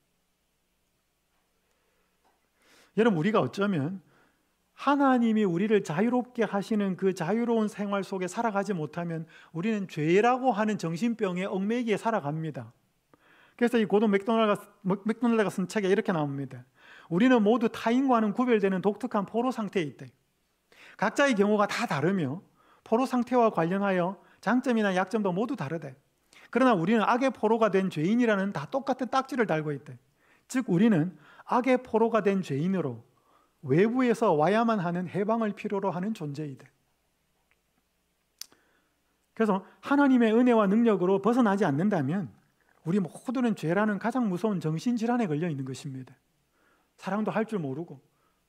여러분, 우리가 어쩌면 하나님이 우리를 자유롭게 하시는 그 자유로운 생활 속에 살아가지 못하면 우리는 죄라고 하는 정신병에 얽매이게 살아갑니다. 그래서 이 고든 맥도날드가 쓴 책에 이렇게 나옵니다. 우리는 모두 타인과는 구별되는 독특한 포로 상태에 있다. 각자의 경우가 다 다르며 포로 상태와 관련하여 장점이나 약점도 모두 다르다. 그러나 우리는 악의 포로가 된 죄인이라는 다 똑같은 딱지를 달고 있다. 즉 우리는 악의 포로가 된 죄인으로 외부에서 와야만 하는 해방을 필요로 하는 존재이다. 그래서 하나님의 은혜와 능력으로 벗어나지 않는다면 우리 모두는 죄라는 가장 무서운 정신질환에 걸려 있는 것입니다. 사랑도 할 줄 모르고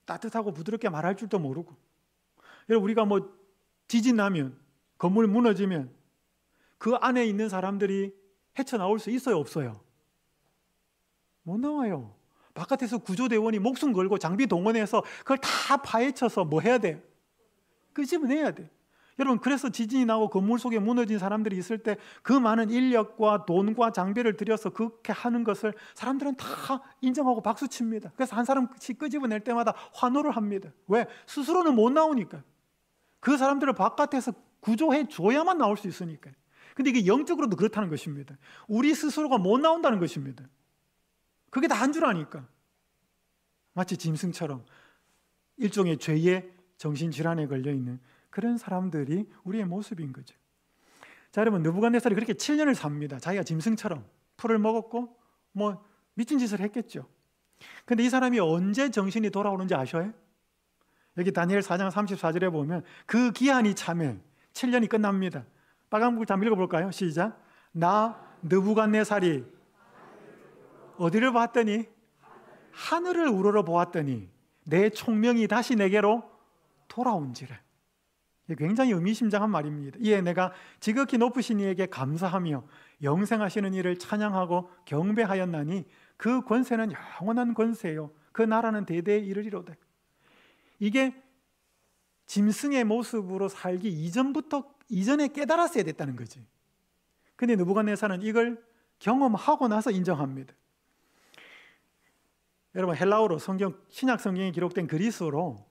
따뜻하고 부드럽게 말할 줄도 모르고, 여러분 우리가 뭐 지진 나면, 건물 무너지면 그 안에 있는 사람들이 헤쳐나올 수 있어요, 없어요? 못 나와요. 바깥에서 구조대원이 목숨 걸고 장비 동원해서 그걸 다 파헤쳐서 뭐 해야 돼? 끄집어내야 돼. 여러분, 그래서 지진이 나고 건물 속에 무너진 사람들이 있을 때 그 많은 인력과 돈과 장비를 들여서 그렇게 하는 것을 사람들은 다 인정하고 박수칩니다. 그래서 한 사람씩 끄집어낼 때마다 환호를 합니다. 왜? 스스로는 못 나오니까. 그 사람들을 바깥에서 구조해 줘야만 나올 수 있으니까. 근데 이게 영적으로도 그렇다는 것입니다. 우리 스스로가 못 나온다는 것입니다. 그게 다 한 줄 아니까. 마치 짐승처럼 일종의 죄의 정신질환에 걸려있는 그런 사람들이 우리의 모습인 거죠. 자, 여러분, 느부갓네살이 그렇게 7년을 삽니다. 자기가 짐승처럼 풀을 먹었고 뭐 미친 짓을 했겠죠. 근데 이 사람이 언제 정신이 돌아오는지 아셔요? 여기 다니엘 4장 34절에 보면 그 기한이 참에 7년이 끝납니다. 빨간 북을 다 읽어볼까요? 시작. 나 느부갓네살이 어디를 봤더니 하늘을 우러러 보았더니 내 총명이 다시 내게로 돌아온지라. 굉장히 의미심장한 말입니다. 이에 내가 지극히 높으신 이에게 감사하며 영생하시는 이를 찬양하고 경배하였나니 그 권세는 영원한 권세요 그 나라는 대대에 이르리로다. 이게 짐승의 모습으로 살기 이전에 깨달았어야 됐다는 거지. 근데 느부갓네살은 이걸 경험하고 나서 인정합니다. 여러분, 헬라어로 신약 성경에 기록된 그리스어로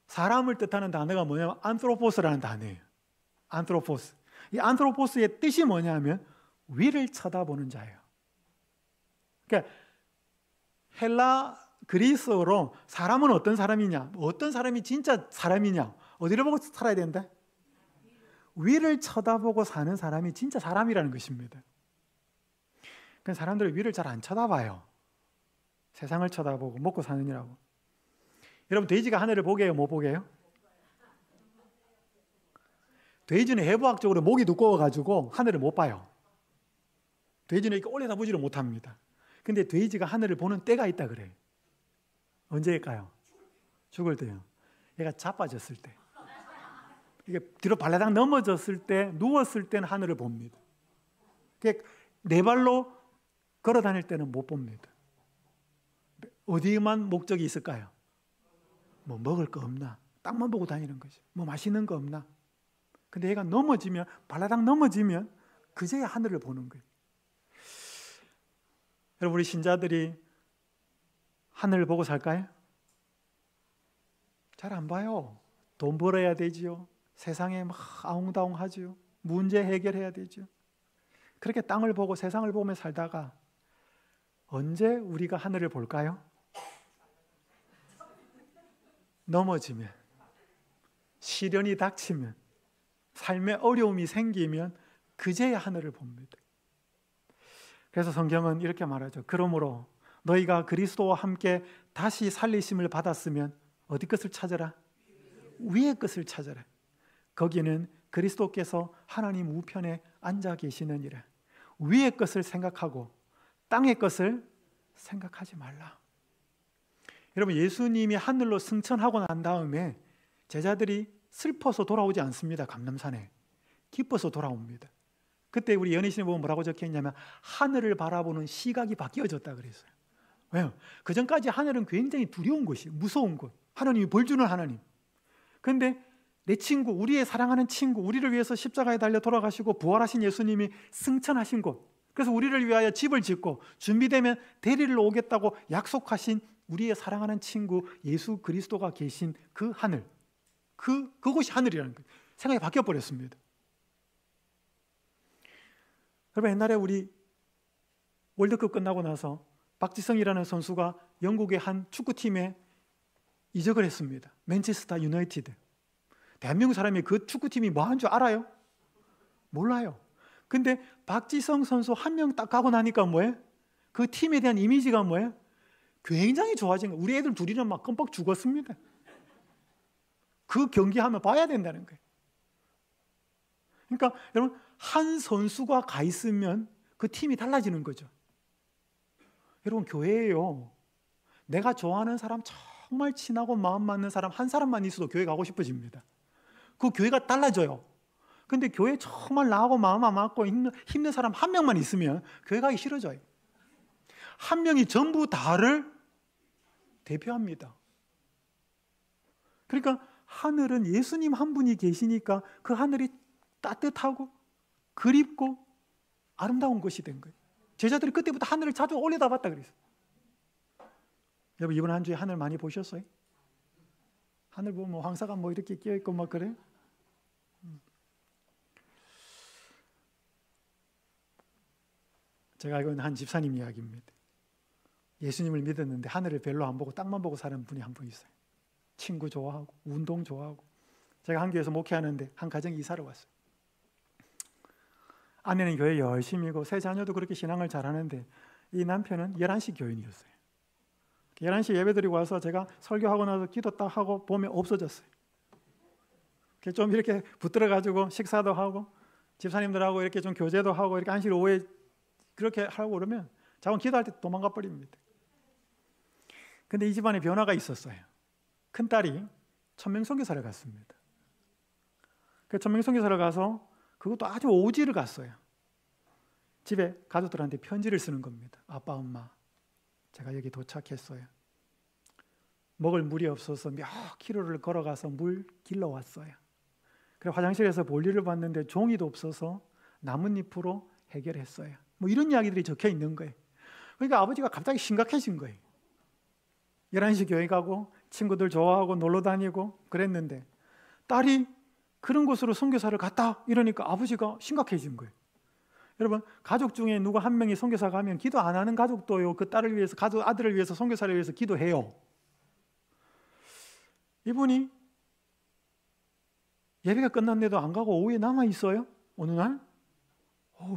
사람을 뜻하는 단어가 뭐냐면 안트로포스라는 단어예요. 안트로포스. 이 안트로포스의 뜻이 뭐냐면 위를 쳐다보는 자예요. 그러니까 그리스어로 사람은 어떤 사람이냐, 어떤 사람이 진짜 사람이냐, 어디를 보고 살아야 된다? 위를 쳐다보고 사는 사람이 진짜 사람이라는 것입니다. 그러니까 사람들은 위를 잘 안 쳐다봐요. 세상을 쳐다보고 먹고 사느니라고. 여러분, 돼지가 하늘을 보게 해요, 못 보게 해요? 돼지는 해부학적으로 목이 두꺼워가지고 하늘을 못 봐요. 돼지는 이렇게 올려다보지를 못합니다. 근데 돼지가 하늘을 보는 때가 있다 그래요. 언제일까요? 죽을 때요. 얘가 자빠졌을 때. 이게 뒤로 발라당 넘어졌을 때, 누웠을 때는 하늘을 봅니다. 네 발로 걸어 다닐 때는 못 봅니다. 어디에만 목적이 있을까요? 뭐 먹을 거 없나? 땅만 보고 다니는 거죠. 뭐 맛있는 거 없나? 근데 얘가 넘어지면, 발라당 넘어지면 그제야 하늘을 보는 거예요. 여러분, 우리 신자들이 하늘을 보고 살까요? 잘 안 봐요. 돈 벌어야 되지요. 세상에 막 아웅다웅하지요. 문제 해결해야 되죠. 그렇게 땅을 보고 세상을 보며 살다가 언제 우리가 하늘을 볼까요? 넘어지면, 시련이 닥치면, 삶에 어려움이 생기면 그제야 하늘을 봅니다. 그래서 성경은 이렇게 말하죠. 그러므로 너희가 그리스도와 함께 다시 살리심을 받았으면 어디 것을 찾아라? 위의 것을 찾아라. 거기는 그리스도께서 하나님 우편에 앉아 계시느니라. 위의 것을 생각하고 땅의 것을 생각하지 말라. 여러분, 예수님이 하늘로 승천하고 난 다음에 제자들이 슬퍼서 돌아오지 않습니다. 감람산에 기뻐서 돌아옵니다. 그때 우리 연희신에 보면 뭐라고 적혀있냐면 하늘을 바라보는 시각이 바뀌어졌다 그랬어요. 왜요? 그전까지 하늘은 굉장히 두려운 곳이, 무서운 곳, 하나님이 벌 주는 하나님. 그런데 내 친구, 우리의 사랑하는 친구, 우리를 위해서 십자가에 달려 돌아가시고 부활하신 예수님이 승천하신 곳, 그래서 우리를 위하여 집을 짓고 준비되면 대리를 오겠다고 약속하신 우리의 사랑하는 친구 예수 그리스도가 계신 그 하늘, 그곳이 하늘이라는 거예요. 생각이 바뀌어버렸습니다. 여러분, 옛날에 우리 월드컵 끝나고 나서 박지성이라는 선수가 영국의 한 축구팀에 이적을 했습니다. 맨체스터 유나이티드. 대한민국 사람이 그 축구팀이 뭐 하는 줄 알아요? 몰라요. 근데 박지성 선수 한 명 딱 가고 나니까 뭐예요? 그 팀에 대한 이미지가 뭐예요? 굉장히 좋아진 거예요. 우리 애들 둘이는 막 껌뻑 죽었습니다. 그 경기하면 봐야 된다는 거예요. 그러니까 여러분, 한 선수가 가 있으면 그 팀이 달라지는 거죠. 여러분, 교회예요. 내가 좋아하는 사람, 정말 친하고 마음 맞는 사람 한 사람만 있어도 교회 가고 싶어집니다. 그 교회가 달라져요. 근데 교회 정말 나하고 마음 안 맞고 힘든 사람 한 명만 있으면 교회 가기 싫어져요. 한 명이 전부 다를 대표합니다. 그러니까 하늘은 예수님 한 분이 계시니까 그 하늘이 따뜻하고 그립고 아름다운 것이 된 거예요. 제자들이 그때부터 하늘을 자주 올려다봤다 그랬어요. 여러분, 이번 한 주에 하늘 많이 보셨어요? 하늘 보면 뭐 황사가 뭐 이렇게 끼어있고 막 그래요? 제가 알고 있는 한 집사님 이야기입니다. 예수님을 믿었는데 하늘을 별로 안 보고 땅만 보고 사는 분이 한 분 있어요. 친구 좋아하고 운동 좋아하고. 제가 한 교회에서 목회하는데 한 가정이 이사를 왔어요. 아내는 교회 열심히고 세 자녀도 그렇게 신앙을 잘하는데 이 남편은 11시 교인이었어요. 11시 예배드리고 와서 제가 설교하고 나서 기도 딱 하고 보면 없어졌어요. 좀 이렇게 붙들어가지고 식사도 하고 집사님들하고 이렇게 좀 교제도 하고 이렇게 안식 오후에 그렇게 하고 그러면 자꾸 기도할 때 도망가 버립니다. 근데 이 집안에 변화가 있었어요. 큰딸이 천명선교사를 갔습니다. 그 천명선교사를 가서 그것도 아주 오지를 갔어요. 집에 가족들한테 편지를 쓰는 겁니다. 아빠, 엄마, 제가 여기 도착했어요. 먹을 물이 없어서 몇 킬로를 걸어가서 물 길러 왔어요. 그리고 화장실에서 볼일을 봤는데 종이도 없어서 나뭇잎으로 해결했어요. 뭐 이런 이야기들이 적혀 있는 거예요. 그러니까 아버지가 갑자기 심각해진 거예요. 11시 교회 가고 친구들 좋아하고 놀러 다니고 그랬는데 딸이 그런 곳으로 선교사를 갔다 이러니까 아버지가 심각해진 거예요. 여러분, 가족 중에 누구 한 명이 선교사 가면 기도 안 하는 가족도요, 그 딸을 위해서, 아들을 위해서, 선교사를 위해서 기도해요. 이분이 예배가 끝났는데도 안 가고 오후에 남아 있어요. 어느 날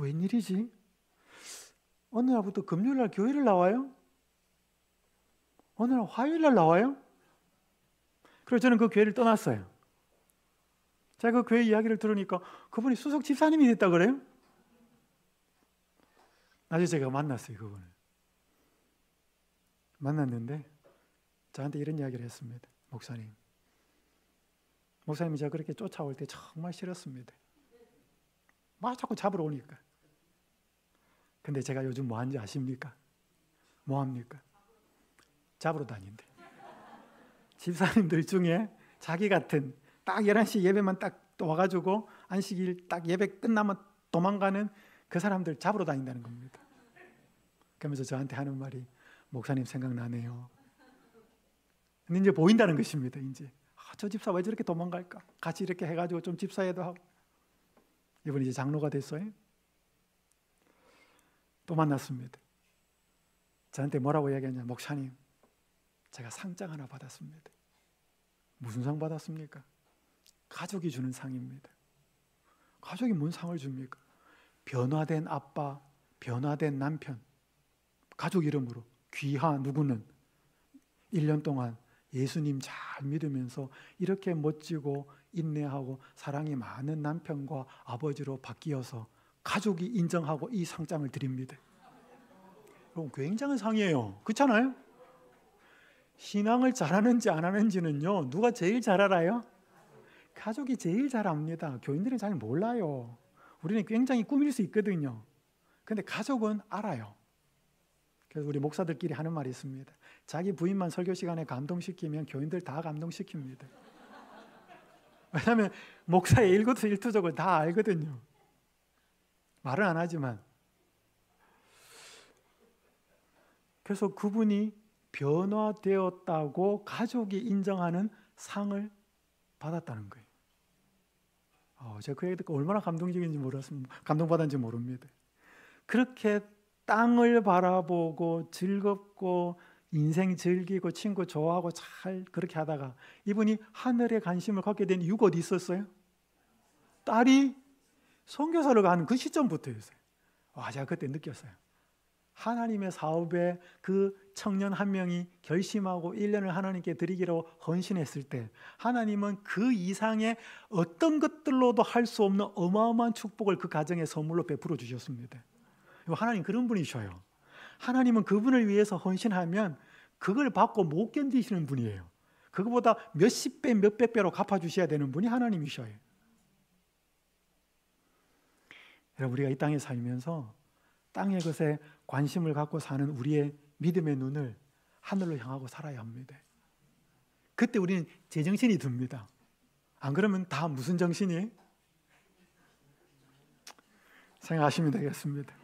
웬일이지? 어느 날부터 금요일 날 교회를 나와요. 어느 날 화요일 날 나와요. 그래서 저는 그 교회를 떠났어요. 제가 그 교회 이야기를 들으니까 그분이 수석 집사님이 됐다 그래요. 나중에 제가 만났어요. 그분을 만났는데 저한테 이런 이야기를 했습니다. 목사님이 제가 그렇게 쫓아올 때 정말 싫었습니다. 막 자꾸 잡으러 오니까. 근데 제가 요즘 뭐 하는지 아십니까? 뭐 합니까? 잡으러 다닌대. 집사님들 중에 자기 같은 딱 11시 예배만 딱 와가지고 안식일 딱 예배 끝나면 도망가는 그 사람들 잡으러 다닌다는 겁니다. 그러면서 저한테 하는 말이, 목사님 생각나네요. 근데 이제 보인다는 것입니다. 이제 저 집사 왜 저렇게 도망갈까? 같이 이렇게 해가지고 좀 집사회도 하고. 이분이 이제 장로가 됐어요. 또 만났습니다. 저한테 뭐라고 이야기하냐? 목사님, 제가 상장 하나 받았습니다. 무슨 상 받았습니까? 가족이 주는 상입니다. 가족이 뭔 상을 줍니까? 변화된 아빠, 변화된 남편, 가족 이름으로 귀하 누구는 1년 동안 예수님 잘 믿으면서 이렇게 멋지고 인내하고 사랑이 많은 남편과 아버지로 바뀌어서 가족이 인정하고 이 상장을 드립니다. 그럼 굉장한 상이에요. 그렇잖아요? 신앙을 잘하는지 안 하는지는요, 누가 제일 잘 알아요? 가족이 제일 잘 압니다. 교인들은 잘 몰라요. 우리는 굉장히 꾸밀 수 있거든요. 근데 가족은 알아요. 그래서 우리 목사들끼리 하는 말이 있습니다. 자기 부인만 설교 시간에 감동시키면 교인들 다 감동시킵니다. 왜냐하면 목사의 일거수일투족을 다 알거든요. 말은 안 하지만. 그래서 그분이 변화되었다고 가족이 인정하는 상을 받았다는 거예요. 제가 그 얘기 듣고 얼마나 감동적인지 몰랐습니다. 감동받았는지 모릅니다. 그렇게 땅을 바라보고 즐겁고 인생 즐기고 친구 좋아하고 잘 그렇게 하다가 이분이 하늘에 관심을 갖게 된 이유가 어디 있었어요? 딸이 선교사를 가는 그 시점부터였어요. 제가 그때 느꼈어요. 하나님의 사업에 그 청년 한 명이 결심하고 1년을 하나님께 드리기로 헌신했을 때 하나님은 그 이상의 어떤 것들로도 할 수 없는 어마어마한 축복을 그 가정에 선물로 베풀어 주셨습니다. 하나님 그런 분이셔요. 하나님은 그분을 위해서 헌신하면 그걸 받고 못 견디시는 분이에요. 그거보다 몇십 배, 몇백 배로 갚아주셔야 되는 분이 하나님이셔요. 여러분, 우리가 이 땅에 살면서 땅의 것에 관심을 갖고 사는 우리의 믿음의 눈을 하늘로 향하고 살아야 합니다. 그때 우리는 제정신이 듭니다. 안 그러면 다 무슨 정신이? 생각하시면 되겠습니다.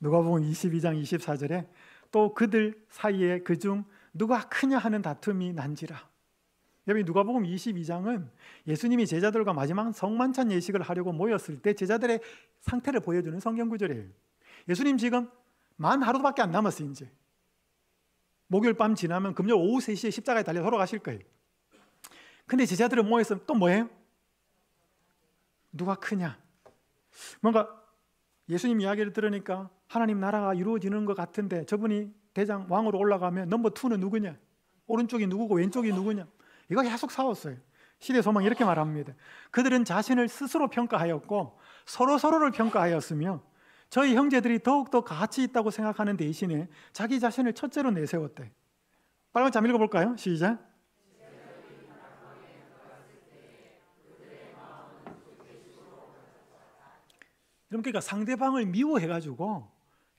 누가복음 22장 24절에 또 그들 사이에 그중 누가 크냐 하는 다툼이 난지라. 여러분, 누가복음 22장은 예수님이 제자들과 마지막 성만찬 예식을 하려고 모였을 때 제자들의 상태를 보여주는 성경 구절이에요. 예수님 지금 만 하루밖에 안 남았어요. 이제 목요일 밤 지나면 금요일 오후 3시에 십자가에 달려 돌아가실 거예요. 근데 제자들은 모여서 또 뭐예요? 누가 크냐? 뭔가 예수님 이야기를 들으니까 하나님 나라가 이루어지는 것 같은데 저분이 대장 왕으로 올라가면 넘버 2는 누구냐? 오른쪽이 누구고 왼쪽이 누구냐? 이거 계속 싸웠어요. 시대 소망 이렇게 말합니다. 그들은 자신을 스스로 평가하였고 서로를 평가하였으며 저희 형제들이 더욱더 가치 있다고 생각하는 대신에 자기 자신을 첫째로 내세웠대. 빨리 한번 읽어볼까요? 시작. 그러니까 상대방을 미워해가지고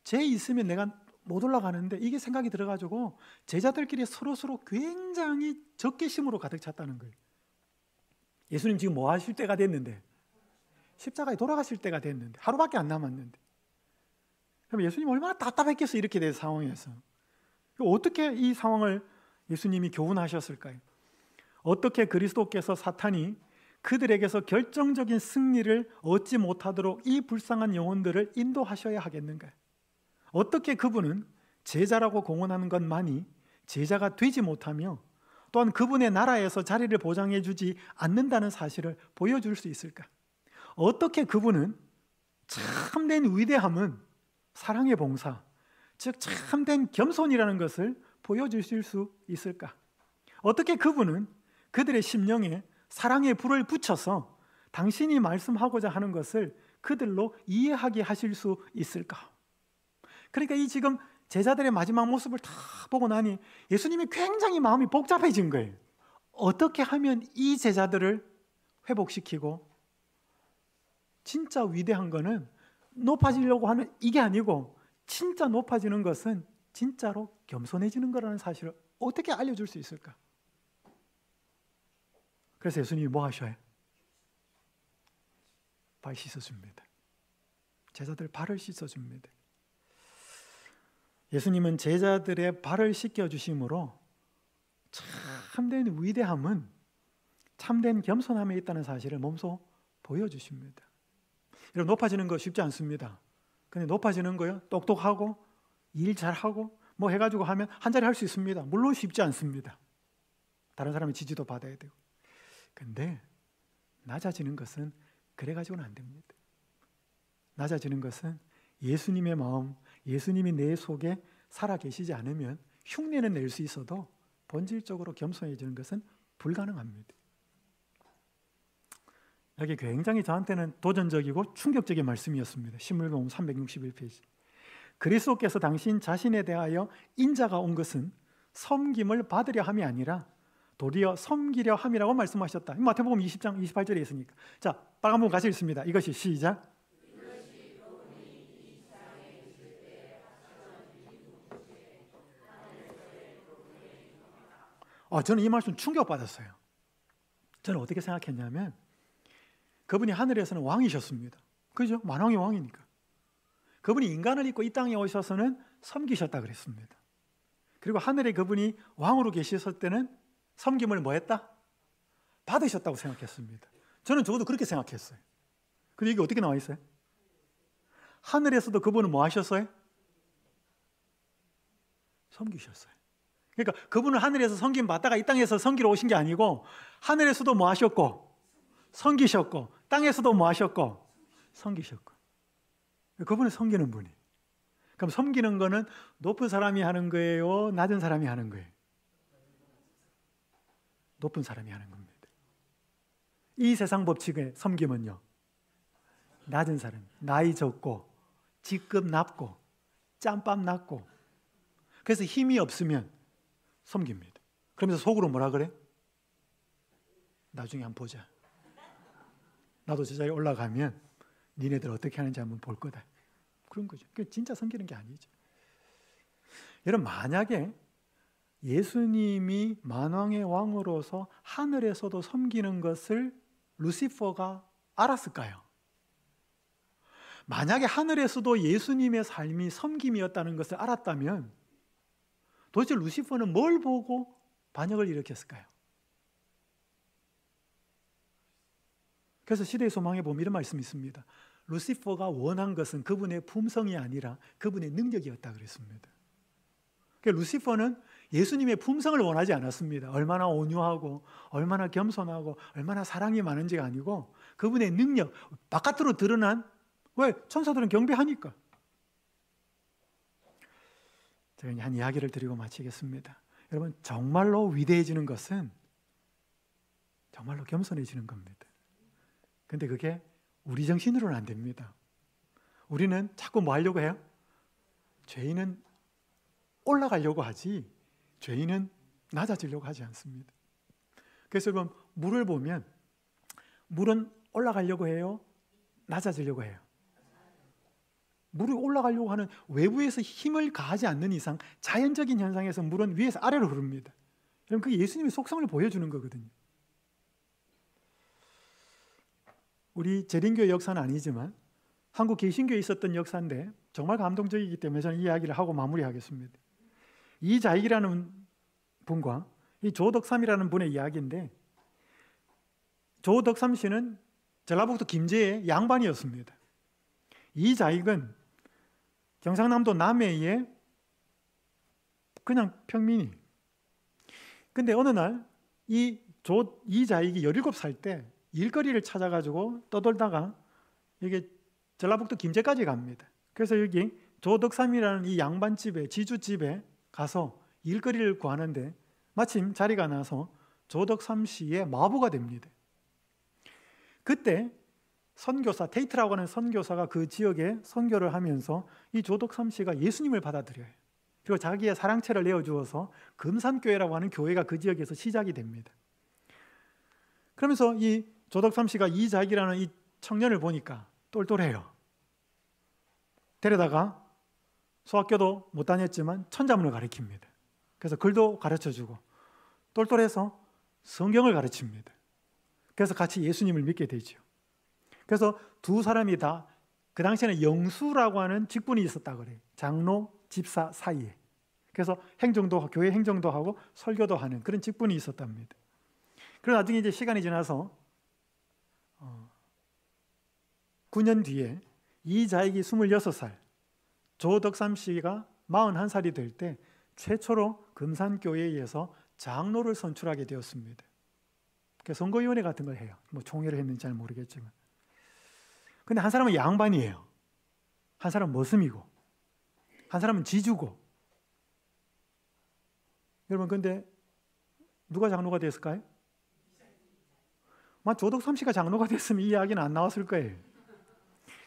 쟤 있으면 내가 못 올라가는데 이게 생각이 들어가지고 제자들끼리 서로 굉장히 적개심으로 가득 찼다는 거예요. 예수님 지금 뭐 하실 때가 됐는데, 십자가에 돌아가실 때가 됐는데, 하루밖에 안 남았는데, 그럼 예수님 얼마나 답답했겠어요. 이렇게 된 상황에서. 어떻게 이 상황을 예수님이 교훈하셨을까요? 어떻게 그리스도께서 사탄이 그들에게서 결정적인 승리를 얻지 못하도록 이 불쌍한 영혼들을 인도하셔야 하겠는가? 어떻게 그분은 제자라고 공언하는 것만이 제자가 되지 못하며 또한 그분의 나라에서 자리를 보장해 주지 않는다는 사실을 보여줄 수 있을까? 어떻게 그분은 참된 위대함은 사랑의 봉사, 즉 참된 겸손이라는 것을 보여주실 수 있을까? 어떻게 그분은 그들의 심령에 사랑의 불을 붙여서 당신이 말씀하고자 하는 것을 그들로 이해하게 하실 수 있을까? 그러니까 이 지금 제자들의 마지막 모습을 다 보고 나니 예수님이 굉장히 마음이 복잡해진 거예요. 어떻게 하면 이 제자들을 회복시키고, 진짜 위대한 거는 높아지려고 하는 이게 아니고 진짜 높아지는 것은 진짜로 겸손해지는 거라는 사실을 어떻게 알려줄 수 있을까? 그래서 예수님이 뭐 하셔요? 발 씻어줍니다. 제자들 발을 씻어줍니다. 예수님은 제자들의 발을 씻겨주심으로 참된 위대함은 참된 겸손함에 있다는 사실을 몸소 보여주십니다. 여러분, 높아지는 거 쉽지 않습니다. 근데 높아지는 거요, 똑똑하고 일 잘하고 뭐 해가지고 하면 한 자리 할 수 있습니다. 물론 쉽지 않습니다. 다른 사람의 지지도 받아야 되고. 근데 낮아지는 것은 그래가지고는 안 됩니다. 낮아지는 것은 예수님의 마음, 예수님이 내 속에 살아계시지 않으면 흉내는 낼 수 있어도 본질적으로 겸손해지는 것은 불가능합니다. 여기 굉장히 저한테는 도전적이고 충격적인 말씀이었습니다. 신물경 361페이지. 그리스도께서 당신 자신에 대하여 인자가 온 것은 섬김을 받으려 함이 아니라 도리어 섬기려 함이라고 말씀하셨다. 마태복음 20장 28절에 있으니까. 자, 빨간 부분 같이 읽습니다. 이것이 시작. 저는 이 말씀 충격받았어요. 저는 어떻게 생각했냐면 그분이 하늘에서는 왕이셨습니다. 그죠? 만왕의 왕이니까. 그분이 인간을 입고 이 땅에 오셔서는 섬기셨다 그랬습니다. 그리고 하늘에 그분이 왕으로 계셨을 때는 섬김을 뭐 했다? 받으셨다고 생각했습니다. 저는 적어도 그렇게 생각했어요. 근데 이게 어떻게 나와 있어요? 하늘에서도 그분은 뭐 하셨어요? 섬기셨어요. 그러니까 그분은 하늘에서 섬김 받다가 이 땅에서 섬기러 오신 게 아니고 하늘에서도 뭐 하셨고 섬기셨고 땅에서도 뭐 하셨고 섬기셨고. 그분은 섬기는 분이. 그럼 섬기는 거는 높은 사람이 하는 거예요? 낮은 사람이 하는 거예요? 높은 사람이 하는 겁니다. 이 세상 법칙의 섬김은요, 낮은 사람, 나이 적고 직급 낮고 짬밥 낮고 그래서 힘이 없으면 섬깁니다. 그러면서 속으로 뭐라 그래? 나중에 한번 보자. 나도 저 자리에 올라가면 니네들 어떻게 하는지 한번 볼 거다. 그런 거죠. 그게 진짜 섬기는 게 아니죠. 여러분, 만약에 예수님이 만왕의 왕으로서 하늘에서도 섬기는 것을 루시퍼가 알았을까요? 만약에 하늘에서도 예수님의 삶이 섬김이었다는 것을 알았다면 도대체 루시퍼는 뭘 보고 반역을 일으켰을까요? 그래서 시대의 소망에 보면 이런 말씀이 있습니다. 루시퍼가 원한 것은 그분의 품성이 아니라 그분의 능력이었다 그랬습니다. 그러니까 루시퍼는 예수님의 품성을 원하지 않았습니다. 얼마나 온유하고 얼마나 겸손하고 얼마나 사랑이 많은지가 아니고 그분의 능력, 바깥으로 드러난, 왜? 천사들은 경배하니까. 제가 한 이야기를 드리고 마치겠습니다. 여러분, 정말로 위대해지는 것은 정말로 겸손해지는 겁니다. 근데 그게 우리 정신으로는 안 됩니다. 우리는 자꾸 뭐 하려고 해요? 죄인은 올라가려고 하지 죄인은 낮아지려고 하지 않습니다. 그래서 여러분, 물을 보면 물은 올라가려고 해요? 낮아지려고 해요? 물이 올라가려고 하는, 외부에서 힘을 가하지 않는 이상 자연적인 현상에서 물은 위에서 아래로 흐릅니다. 여러분, 그게 예수님의 속성을 보여주는 거거든요. 우리 재림교회 역사는 아니지만 한국 개신교에 있었던 역사인데 정말 감동적이기 때문에 저는 이 이야기를 하고 마무리하겠습니다. 이자익이라는 분과 이 조덕삼이라는 분의 이야기인데, 조덕삼 씨는 전라북도 김제의 양반이었습니다. 이자익은 경상남도 남해의 그냥 평민이. 근데 어느 날 이자익이 17살 때 일거리를 찾아가지고 떠돌다가 이게 전라북도 김제까지 갑니다. 그래서 여기 조덕삼이라는 이 양반집에, 지주집에 가서 일거리를 구하는데 마침 자리가 나서 조덕삼 씨의 마부가 됩니다. 그때 선교사, 테이트라고 하는 선교사가 그 지역에 선교를 하면서 이 조덕삼 씨가 예수님을 받아들여요. 그리고 자기의 사랑채를 내어주어서 금산교회라고 하는 교회가 그 지역에서 시작이 됩니다. 그러면서 이 조덕삼 씨가 이자익이라는 이 청년을 보니까 똘똘해요. 데려다가 소학교도 못 다녔지만 천자문을 가르칩니다. 그래서 글도 가르쳐주고 똘똘해서 성경을 가르칩니다. 그래서 같이 예수님을 믿게 되죠. 그래서 두 사람이 다 그 당시에는 영수라고 하는 직분이 있었다 그래요. 장로, 집사 사이에. 그래서 행정도, 교회 행정도 하고 설교도 하는 그런 직분이 있었답니다. 그리고 나중에 이제 시간이 지나서 9년 뒤에 이자익이 26살, 조덕삼 씨가 41살이 될 때 최초로 금산교회에서 장로를 선출하게 되었습니다. 선거위원회 같은 걸 해요. 뭐 총회를 했는지 잘 모르겠지만. 근데 한 사람은 양반이에요. 한 사람은 머슴이고, 한 사람은 지주고. 여러분, 근데 누가 장로가 됐을까요? 조덕삼 씨가 장로가 됐으면 이 이야기는 안 나왔을 거예요.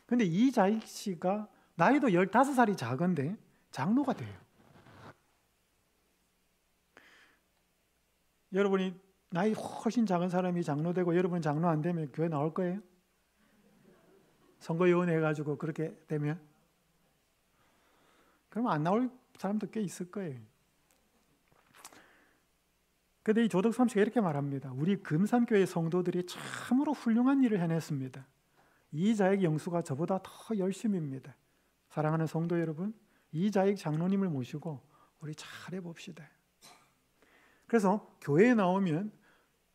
근데 이자익 씨가 나이도 15살이 작은데 장로가 돼요. 여러분이 나이 훨씬 작은 사람이 장로되고 여러분 장로 안 되면 교회 나올 거예요? 선거위원회 해가지고 그렇게 되면? 그러면 안 나올 사람도 꽤 있을 거예요. 근데 이 조덕삼 씨가 이렇게 말합니다. 우리 금산교회 성도들이 참으로 훌륭한 일을 해냈습니다. 이자익 영수가 저보다 더 열심입니다. 사랑하는 성도 여러분, 이자익 장로님을 모시고 우리 잘해봅시다. 그래서 교회에 나오면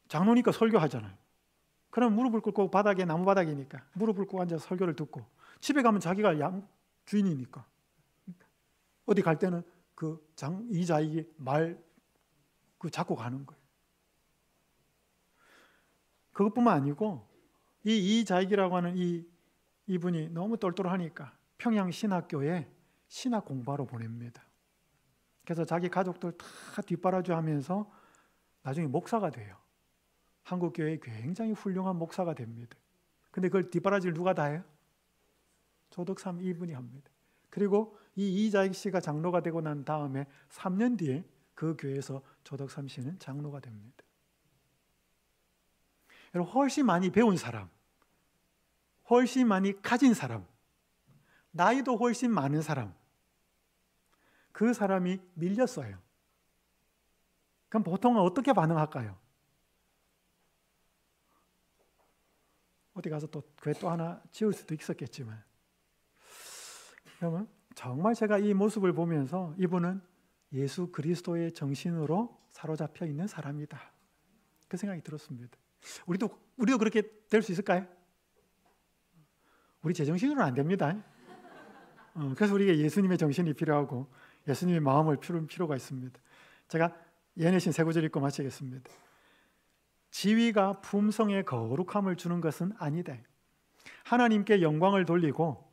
장로니까 설교하잖아요. 그럼 무릎을 꿇고 바닥에, 나무 바닥이니까 무릎을 꿇고 앉아서 설교를 듣고, 집에 가면 자기가 양 주인이니까 어디 갈 때는 이자익이 잡고 가는 거예요. 그것뿐만 아니고 이 이자익이라고 하는 이분이 너무 똘똘하니까 평양신학교에 신학 공부하러 보냅니다. 그래서 자기 가족들 다 뒷바라지하면서 나중에 목사가 돼요. 한국교회에 굉장히 훌륭한 목사가 됩니다. 근데 그걸 뒷바라지를 누가 다 해요? 조덕삼 이분이 합니다. 그리고 이 이자익 씨가 장로가 되고 난 다음에 3년 뒤에 그 교회에서 조덕삼 씨는 장로가 됩니다. 여러분, 훨씬 많이 배운 사람, 훨씬 많이 가진 사람, 나이도 훨씬 많은 사람, 그 사람이 밀렸어요. 그럼 보통은 어떻게 반응할까요? 어디 가서 또 교회 또 하나 지을 수도 있었겠지만, 그러면 정말 제가 이 모습을 보면서 이분은 예수 그리스도의 정신으로 사로잡혀 있는 사람이다, 그 생각이 들었습니다. 우리도 그렇게 될 수 있을까요? 우리 제정신으로는 안 됩니다. 그래서 우리가 예수님의 정신이 필요하고 예수님의 마음을 필요한 필요가 있습니다. 제가 예내신 세 구절 읽고 마치겠습니다. 지위가 품성에 거룩함을 주는 것은 아니다. 하나님께 영광을 돌리고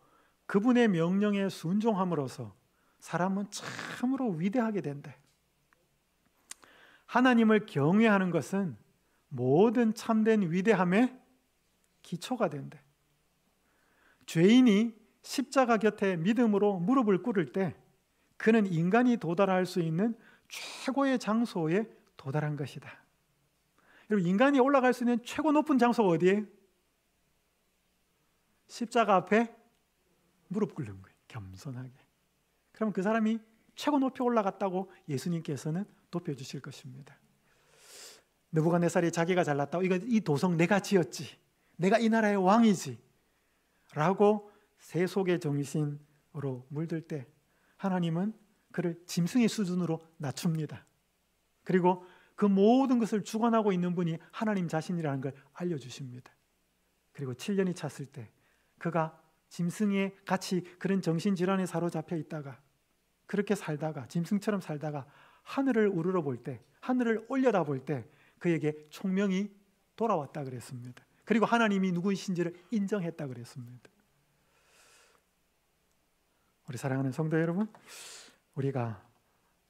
그분의 명령에 순종함으로써 사람은 참으로 위대하게 된다. 하나님을 경외하는 것은 모든 참된 위대함의 기초가 된다. 죄인이 십자가 곁에 믿음으로 무릎을 꿇을 때 그는 인간이 도달할 수 있는 최고의 장소에 도달한 것이다. 여러분, 인간이 올라갈 수 있는 최고 높은 장소가 어디예요? 십자가 앞에 무릎 꿇는 거예요. 겸손하게. 그럼 그 사람이 최고 높이 올라갔다고 예수님께서는 높여주실 것입니다. 느부갓네살이 자기가 잘났다고 이 도성 내가 지었지, 내가 이 나라의 왕이지 라고 세속의 정신으로 물들 때 하나님은 그를 짐승의 수준으로 낮춥니다. 그리고 그 모든 것을 주관하고 있는 분이 하나님 자신이라는 걸 알려주십니다. 그리고 7년이 찼을 때 그가 짐승에 같이 그런 정신질환에 사로잡혀 있다가, 그렇게 살다가 짐승처럼 살다가 하늘을 우러러 볼 때, 하늘을 올려다 볼 때 그에게 총명이 돌아왔다 그랬습니다. 그리고 하나님이 누구이신지를 인정했다 그랬습니다. 우리 사랑하는 성도 여러분, 우리가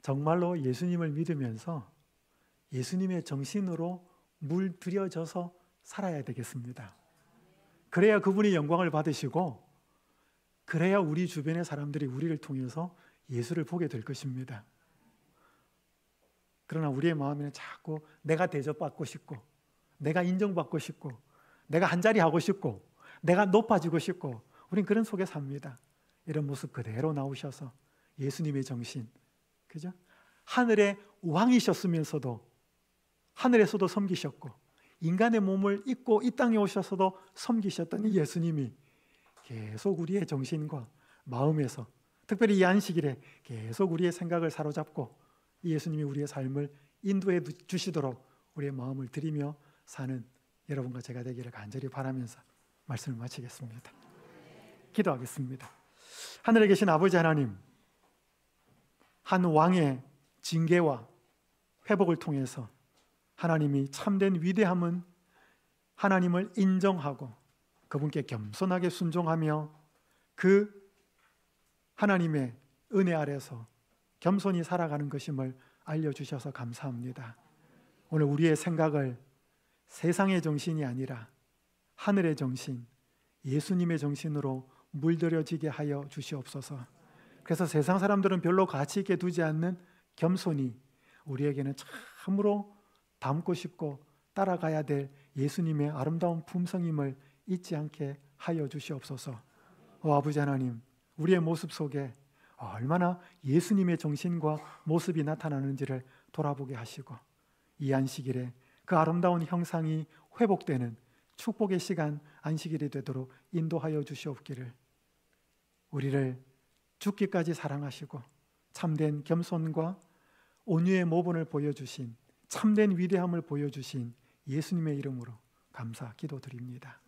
정말로 예수님을 믿으면서 예수님의 정신으로 물들여져서 살아야 되겠습니다. 그래야 그분이 영광을 받으시고, 그래야 우리 주변의 사람들이 우리를 통해서 예수를 보게 될 것입니다. 그러나 우리의 마음에는 자꾸 내가 대접받고 싶고, 내가 인정받고 싶고, 내가 한 자리 하고 싶고, 내가 높아지고 싶고, 우린 그런 속에 삽니다. 이런 모습 그대로 나오셔서 예수님의 정신, 그죠? 하늘의 왕이셨으면서도 하늘에서도 섬기셨고, 인간의 몸을 입고 이 땅에 오셔서도 섬기셨던 이 예수님이 계속 우리의 정신과 마음에서, 특별히 이 안식일에 계속 우리의 생각을 사로잡고 이 예수님이 우리의 삶을 인도해 주시도록 우리의 마음을 들이며 사는 여러분과 제가 되기를 간절히 바라면서 말씀을 마치겠습니다. 기도하겠습니다. 하늘에 계신 아버지 하나님, 한 왕의 징계와 회복을 통해서 하나님이 참된 위대함은 하나님을 인정하고 그분께 겸손하게 순종하며 그 하나님의 은혜 아래서 겸손히 살아가는 것임을 알려주셔서 감사합니다. 오늘 우리의 생각을 세상의 정신이 아니라 하늘의 정신, 예수님의 정신으로 물들여지게 하여 주시옵소서. 그래서 세상 사람들은 별로 가치 있게 두지 않는 겸손이 우리에게는 참으로 닮고 싶고 따라가야 될 예수님의 아름다운 품성임을 잊지 않게 하여 주시옵소서. 아버지 하나님, 우리의 모습 속에 얼마나 예수님의 정신과 모습이 나타나는지를 돌아보게 하시고, 이 안식일에 그 아름다운 형상이 회복되는 축복의 시간 안식일이 되도록 인도하여 주시옵기를, 우리를 죽기까지 사랑하시고 참된 겸손과 온유의 모본을 보여주신, 참된 위대함을 보여주신 예수님의 이름으로 감사 기도드립니다.